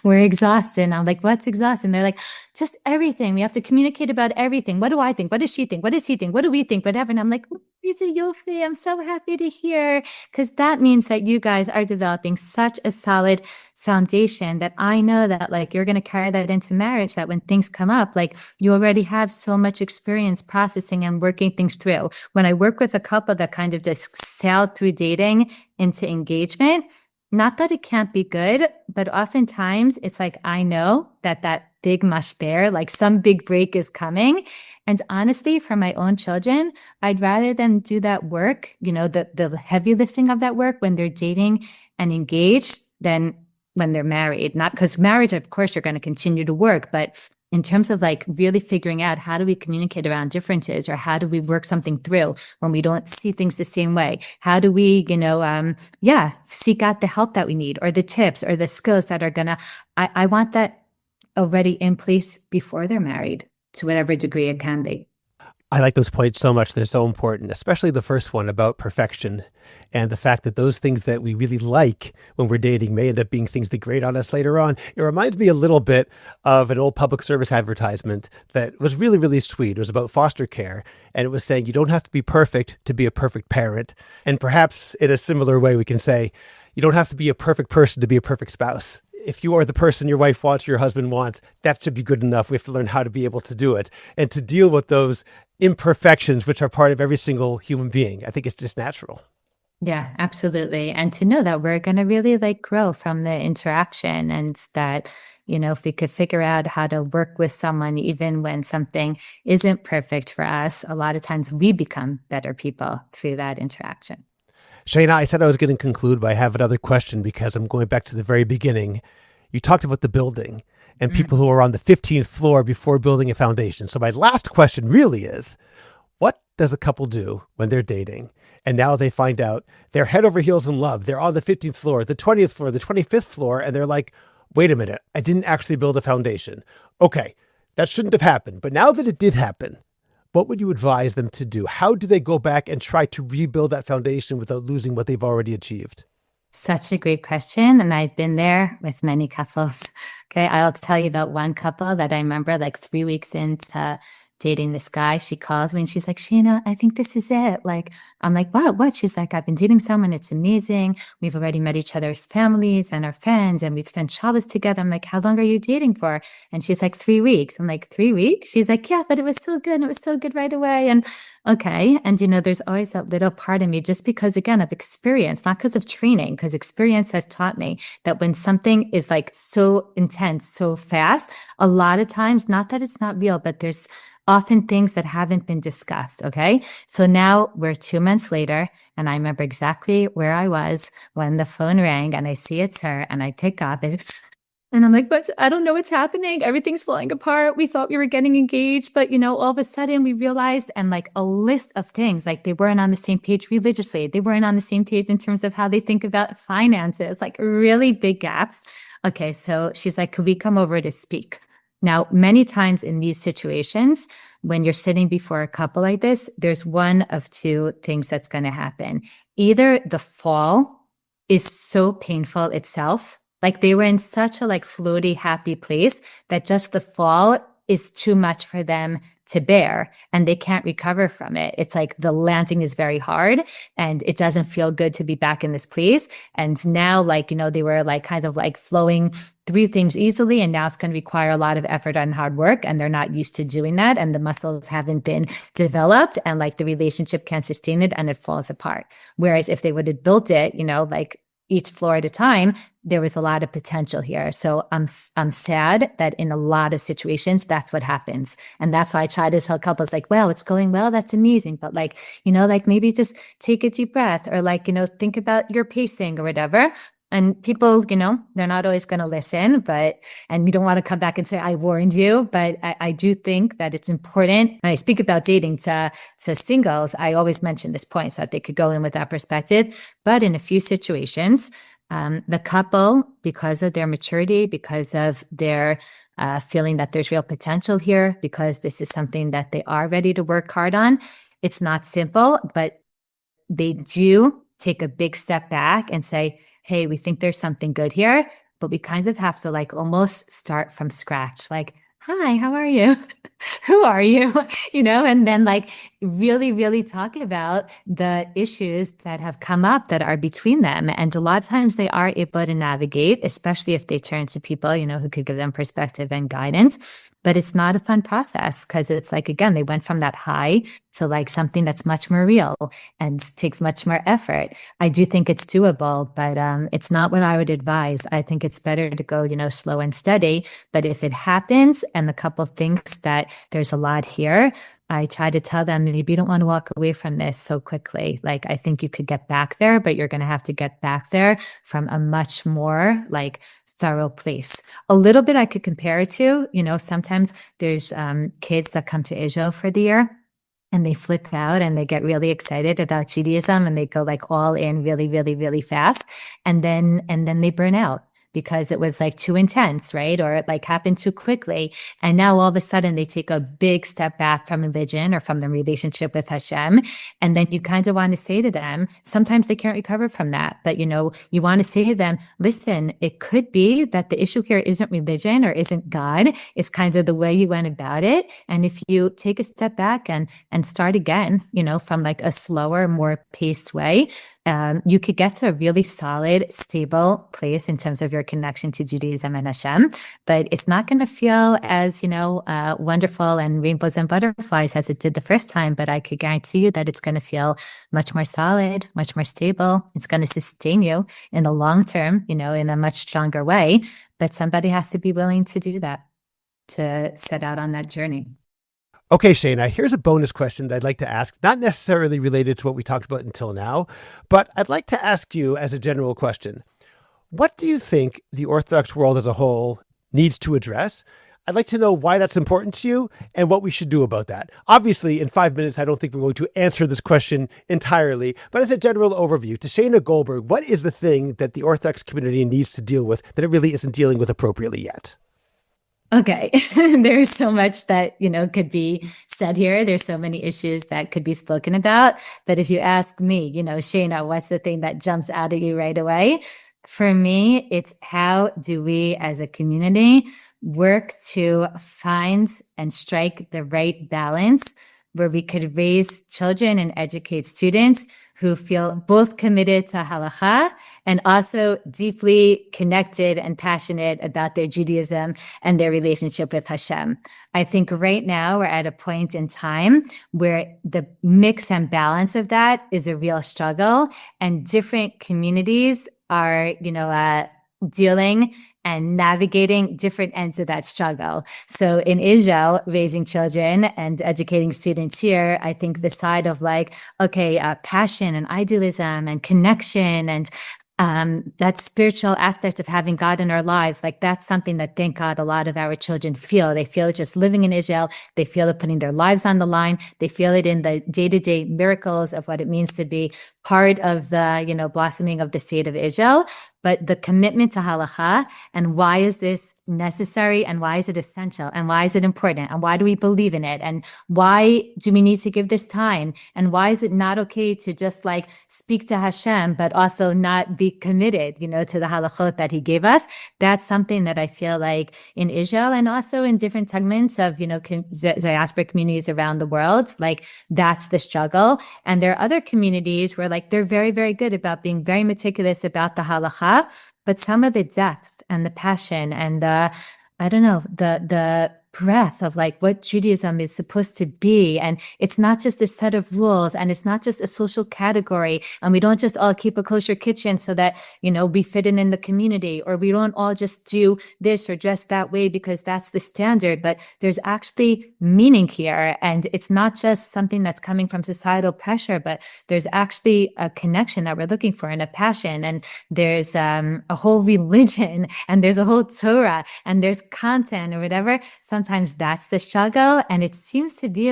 we're exhausted. And I'm like, what's exhausted? And they're like, just everything. We have to communicate about everything. What do I think? What does she think? What does he think? What do we think? Whatever. And I'm like, Lisa Yofi, I'm so happy to hear, because that means that you guys are developing such a solid foundation that I know that like you're going to carry that into marriage, that when things come up, like you already have so much experience processing and working things through. When I work with a couple that kind of just sailed through dating into engagement, not that it can't be good, but oftentimes it's like, I know that big mashber, like some big break is coming. And honestly, for my own children, I'd rather them do that work, the heavy lifting of that work when they're dating and engaged than when they're married. Not because marriage, of course, you're going to continue to work, but in terms of like really figuring out how do we communicate around differences, or how do we work something through when we don't see things the same way? How do we, seek out the help that we need, or the tips or the skills that are gonna, I want that already in place before they're married to whatever degree it can be. I like those points so much. They're so important, especially the first one about perfection and the fact that those things that we really like when we're dating may end up being things that grate on us later on. It reminds me a little bit of an old public service advertisement that was really, really sweet. It was about foster care, and it was saying you don't have to be perfect to be a perfect parent. And perhaps in a similar way, we can say you don't have to be a perfect person to be a perfect spouse. If you are the person your wife wants, or your husband wants, that should be good enough. We have to learn how to be able to do it and to deal with those imperfections, which are part of every single human being. I think it's just natural. Yeah, absolutely. And to know that we're going to really like grow from the interaction, and that, if we could figure out how to work with someone, even when something isn't perfect for us, a lot of times we become better people through that interaction. Shayna, I said I was going to conclude, but I have another question because I'm going back to the very beginning. You talked about the building and people who are on the 15th floor before building a foundation. So my last question really is, what does a couple do when they're dating and now they find out they're head over heels in love? They're on the 15th floor, the 20th floor, the 25th floor, and they're like, wait a minute, I didn't actually build a foundation. Okay, that shouldn't have happened. But now that it did happen, what would you advise them to do? How do they go back and try to rebuild that foundation without losing what they've already achieved? Such a great question. And I've been there with many couples. Okay. I'll tell you about one couple that I remember like 3 weeks into dating this guy. She calls me and she's like, Shayna, I think this is it. Like, I'm like, what? She's like, I've been dating someone. It's amazing. We've already met each other's families and our friends, and we've spent Shabbos together. I'm like, how long are you dating for? And she's like, 3 weeks. I'm like, 3 weeks? She's like, yeah, but it was so good. It was so good right away. And okay. And, there's always that little part of me, just because, again, of experience, not because of training, because experience has taught me that when something is like so intense, so fast, a lot of times, not that it's not real, but there's often things that haven't been discussed. Okay. So now we're 2 months later, and I remember exactly where I was when the phone rang, and I see it's her, and I pick up. And I'm like, but I don't know what's happening. Everything's falling apart. We thought we were getting engaged, but all of a sudden we realized, and like a list of things, like they weren't on the same page religiously. They weren't on the same page in terms of how they think about finances, like really big gaps. Okay. So she's like, could we come over to speak? Now, many times in these situations, when you're sitting before a couple like this, there's one of two things that's going to happen. Either the fall is so painful itself, like they were in such a like floaty, happy place that just the fall is too much for them to bear, and they can't recover from it. It's like the landing is very hard, and it doesn't feel good to be back in this place. And now, like, they were like kind of like flowing through things easily, and now it's going to require a lot of effort and hard work, and they're not used to doing that, and the muscles haven't been developed, and like the relationship can't sustain it, and it falls apart. Whereas if they would have built it, like each floor at a time, there was a lot of potential here. So I'm sad that in a lot of situations, that's what happens. And that's why I try to tell couples like, well, it's going well. That's amazing. But like, like maybe just take a deep breath, or like, think about your pacing or whatever. And people, they're not always going to listen, and you don't want to come back and say, I warned you. But I do think that it's important. When I speak about dating to singles, I always mention this point so that they could go in with that perspective. But in a few situations, the couple, because of their maturity, because of their feeling that there's real potential here, because this is something that they are ready to work hard on, it's not simple, but they do take a big step back and say, hey, we think there's something good here, but we kind of have to like almost start from scratch. Like, hi, how are you? Who are you? And then like really, really talk about the issues that have come up that are between them. And a lot of times they are able to navigate, especially if they turn to people, who could give them perspective and guidance. But it's not a fun process, because it's like, again, they went from that high to like something that's much more real and takes much more effort. I do think it's doable, but it's not what I would advise. I think it's better to go, slow and steady. But if it happens and the couple thinks that there's a lot here, I try to tell them, maybe you don't want to walk away from this so quickly. Like, I think you could get back there, but you're going to have to get back there from a much more like thorough place. A little bit I could compare it to, sometimes there's kids that come to Israel for the year, and they flip out and they get really excited about Judaism, and they go like all in really, really, really fast. And then they burn out because it was like too intense, right? Or it like happened too quickly. And now all of a sudden they take a big step back from religion or from the relationship with Hashem. And then you kind of want to say to them, sometimes they can't recover from that. But, you want to say to them, listen, it could be that the issue here isn't religion or isn't God. It's kind of the way you went about it. And if you take a step back and start again, from like a slower, more paced way, you could get to a really solid, stable place in terms of your connection to Judaism and Hashem, but it's not going to feel as, wonderful and rainbows and butterflies as it did the first time. But I could guarantee you that it's going to feel much more solid, much more stable. It's going to sustain you in the long term, in a much stronger way. But somebody has to be willing to do that, to set out on that journey. Okay, Shayna, here's a bonus question that I'd like to ask, not necessarily related to what we talked about until now, but I'd like to ask you as a general question. What do you think the Orthodox world as a whole needs to address? I'd like to know why that's important to you and what we should do about that. Obviously, in 5 minutes, I don't think we're going to answer this question entirely, but as a general overview, to Shayna Goldberg, what is the thing that the Orthodox community needs to deal with that it really isn't dealing with appropriately yet? Okay. There's so much that, could be said here. There's so many issues that could be spoken about. But if you ask me, Shayna, what's the thing that jumps out at you right away? For me, it's how do we as a community work to find and strike the right balance where we could raise children and educate students who feel both committed to halacha and also deeply connected and passionate about their Judaism and their relationship with Hashem. I think right now we're at a point in time where the mix and balance of that is a real struggle, and different communities are, dealing and navigating different ends of that struggle. So in Israel, raising children and educating students here, I think the side of passion and idealism and connection and that spiritual aspect of having God in our lives, that's something that, thank God, a lot of our children feel. They feel it just living in Israel. They feel it putting their lives on the line. They feel it in the day-to-day miracles of what it means to be part of the, blossoming of the state of Israel. But the commitment to halacha, and why is this necessary, and why is it essential, and why is it important, and why do we believe in it, and why do we need to give this time, and why is it not okay to just speak to Hashem but also not be committed, to the halachot that He gave us? That's something that I feel like in Israel and also in different segments of diaspora communities around the world, that's the struggle. And there are other communities where they're very, very good about being very meticulous about the halacha, but some of the depth and the passion and the breadth of what Judaism is supposed to be. And it's not just a set of rules, and it's not just a social category. And we don't just all keep a kosher kitchen so that, we fit in the community, or we don't all just do this or dress that way because that's the standard. But there's actually meaning here. And it's not just something that's coming from societal pressure, but there's actually a connection that we're looking for and a passion. And there's a whole religion, and there's a whole Torah, and there's content or whatever. Sometimes that's the struggle. And it seems to be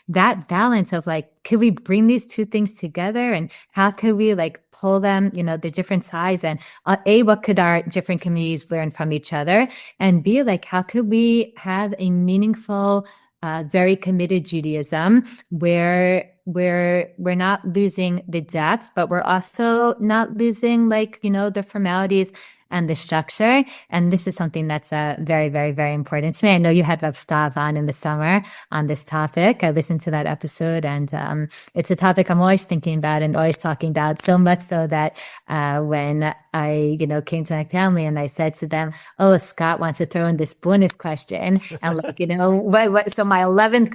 that balance of could we bring these two things together, and how could we pull them, the different sides, and what could our different communities learn from each other, and B, how could we have a meaningful, very committed Judaism where we're not losing the depth, but we're also not losing the formalities and the structure. And this is something that's very, very, very important to me. I know you had Rav Stav on in the summer on this topic. I listened to that episode, and it's a topic I'm always thinking about and always talking about, so much so that when I, came to my family and I said to them, oh, Scott wants to throw in this bonus question. And so my 11th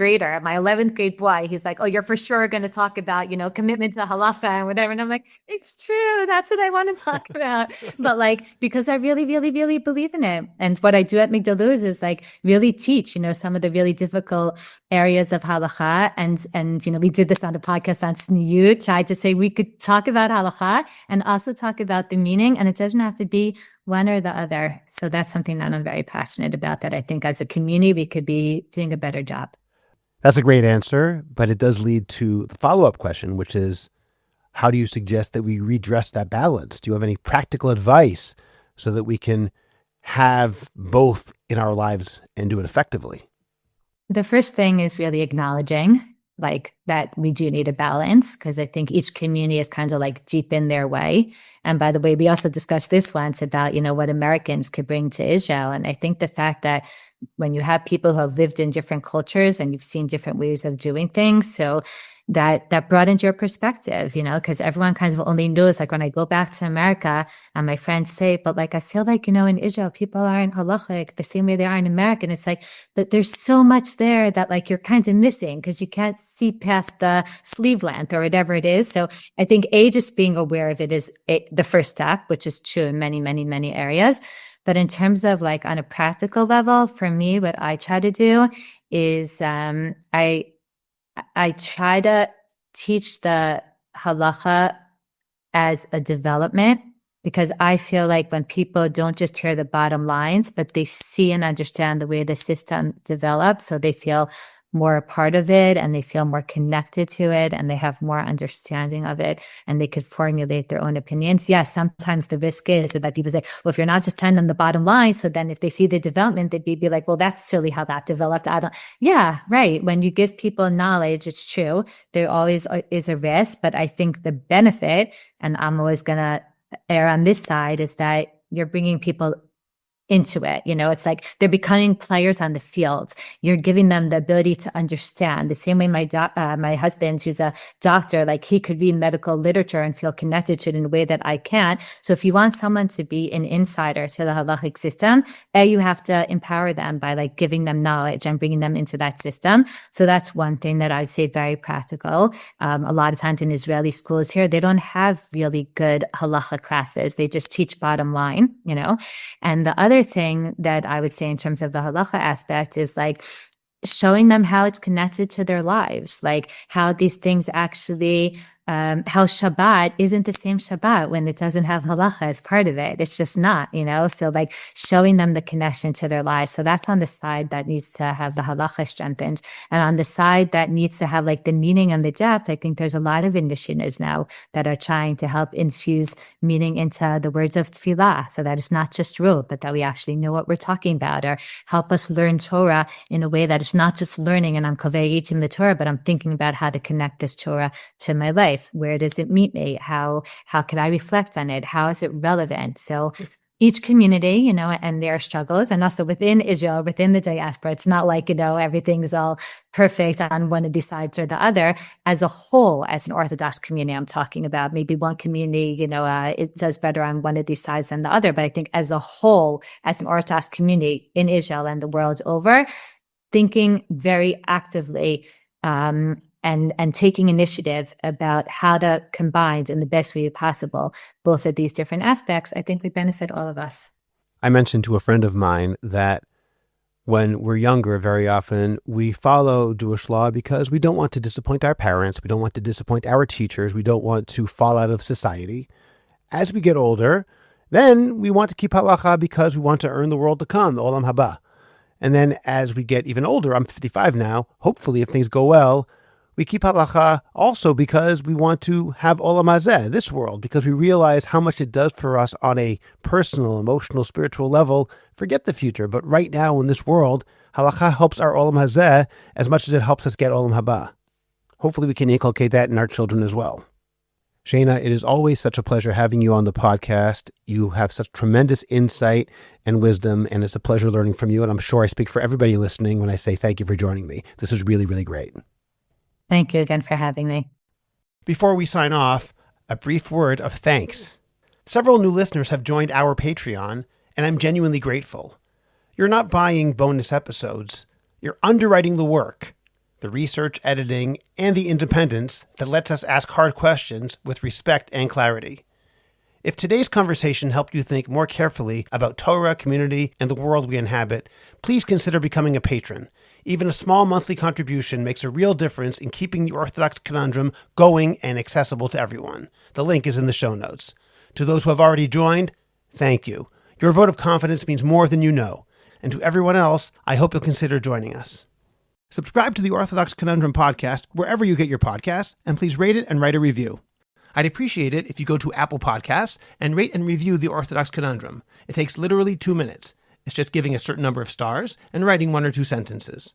grade boy, he's like, oh, you're for sure going to talk about, commitment to halacha and whatever. And I'm like, it's true. That's what I want to talk about. But because I really, really, really believe in it. And what I do at Migdal Luz is really teach, some of the really difficult areas of halacha. And we did this on a podcast on Sniyut, tried to say we could talk about halacha and also talk about the meaning, and it doesn't have to be one or the other. So that's something that I'm very passionate about, that I think as a community, we could be doing a better job. That's a great answer, but it does lead to the follow-up question, which is, how do you suggest that we redress that balance? Do you have any practical advice so that we can have both in our lives and do it effectively? The first thing is really acknowledging that we do need a balance, because I think each community is kind of deep in their way. And by the way, we also discussed this once about, what Americans could bring to Israel. And I think the fact that when you have people who have lived in different cultures and you've seen different ways of doing things, so that broadens your perspective, because everyone kind of only knows, when I go back to America and my friends say, but I feel in Israel, people aren't halachic the same way they are in America. And it's but there's so much there that you're kind of missing because you can't see past the sleeve length or whatever it is. So I think just being aware of it is the first step, which is true in many, many, many areas. But in terms of on a practical level, for me, what I try to do is I try to teach the halacha as a development, because I feel when people don't just hear the bottom lines, but they see and understand the way the system develops, so they feel more a part of it and they feel more connected to it and they have more understanding of it and they could formulate their own opinions. Yes, sometimes the risk is that people say, well, if you're not just telling them the bottom line, so then if they see the development, they'd be well, that's silly how that developed. Yeah, right. When you give people knowledge, it's true. There always is a risk, but I think the benefit, and I'm always going to err on this side, is that you're bringing people into it. It's like they're becoming players on the field. You're giving them the ability to understand. The same way my husband, who's a doctor, like he could read medical literature and feel connected to it in a way that I can't. So if you want someone to be an insider to the halachic system, you have to empower them by like giving them knowledge and bringing them into that system. So that's one thing that I would say very practical. A lot of times in Israeli schools here, they don't have really good halacha classes. They just teach bottom line, And the other thing that I would say in terms of the halacha aspect is like showing them how it's connected to their lives, like how these things actually, how Shabbat isn't the same Shabbat when it doesn't have halacha as part of it. It's just not, so like showing them the connection to their lives. So that's on the side that needs to have the halacha strengthened. And on the side that needs to have like the meaning and the depth, I think there's a lot of initiatives now that are trying to help infuse meaning into the words of tefillah, so that it's not just rote, but that we actually know what we're talking about, or help us learn Torah in a way that it's not just learning and I'm koveitim the Torah, but I'm thinking about how to connect this Torah to my life. Where does it meet me? How can I reflect on it? How is it relevant? So each community, and their struggles, and also within Israel, within the diaspora, it's not like, everything's all perfect on one of these sides or the other. As a whole, as an Orthodox community, I'm talking about maybe one community, it does better on one of these sides than the other. But I think as a whole, as an Orthodox community in Israel and the world over, thinking very actively, and taking initiative about how to combine in the best way possible both of these different aspects, I think would benefit all of us. I mentioned to a friend of mine that when we're younger, very often we follow Jewish law because we don't want to disappoint our parents, we don't want to disappoint our teachers, we don't want to fall out of society. As we get older, then we want to keep halacha because we want to earn the world to come, the olam haba. And then as we get even older, I'm 55 now, hopefully if things go well, we keep halacha also because we want to have olam hazeh, this world, because we realize how much it does for us on a personal, emotional, spiritual level. Forget the future, but right now in this world, halacha helps our olam hazeh as much as it helps us get olam haba. Hopefully we can inculcate that in our children as well. Shayna, it is always such a pleasure having you on the podcast. You have such tremendous insight and wisdom, and it's a pleasure learning from you. And I'm sure I speak for everybody listening when I say thank you for joining me. This is really, really great. Thank you again for having me. Before we sign off, a brief word of thanks. Several new listeners have joined our Patreon, and I'm genuinely grateful. You're not buying bonus episodes. You're underwriting the work, the research, editing, and the independence that lets us ask hard questions with respect and clarity. If today's conversation helped you think more carefully about Torah, community, and the world we inhabit, please consider becoming a patron. Even a small monthly contribution makes a real difference in keeping the Orthodox Conundrum going and accessible to everyone. The link is in the show notes. To those who have already joined, thank you. Your vote of confidence means more than you know. And to everyone else, I hope you'll consider joining us. Subscribe to the Orthodox Conundrum podcast wherever you get your podcasts, and please rate it and write a review. I'd appreciate it if you go to Apple Podcasts and rate and review the Orthodox Conundrum. It takes literally 2 minutes. It's just giving a certain number of stars and writing 1 or 2 sentences.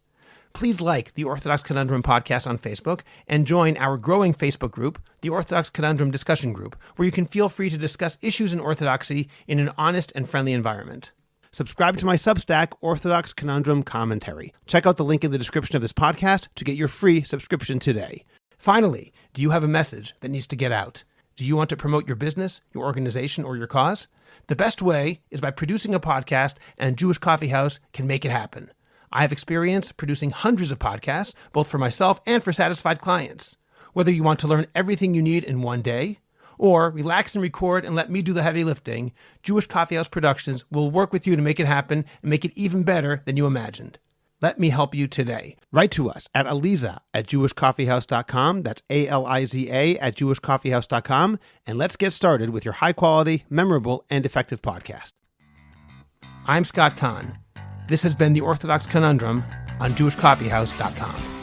Please like the Orthodox Conundrum podcast on Facebook and join our growing Facebook group, the Orthodox Conundrum Discussion Group, where you can feel free to discuss issues in Orthodoxy in an honest and friendly environment. Subscribe to my Substack, Orthodox Conundrum Commentary. Check out the link in the description of this podcast to get your free subscription today. Finally, do you have a message that needs to get out? Do you want to promote your business, your organization, or your cause? The best way is by producing a podcast, and Jewish Coffee House can make it happen. I have experience producing hundreds of podcasts, both for myself and for satisfied clients. Whether you want to learn everything you need in one day, or relax and record and let me do the heavy lifting, Jewish Coffee House Productions will work with you to make it happen and make it even better than you imagined. Let me help you today. Write to us at aliza@jewishcoffeehouse.com. That's ALIZA @jewishcoffeehouse.com. And let's get started with your high-quality, memorable, and effective podcast. I'm Scott Kahn. This has been the Orthodox Conundrum on jewishcoffeehouse.com.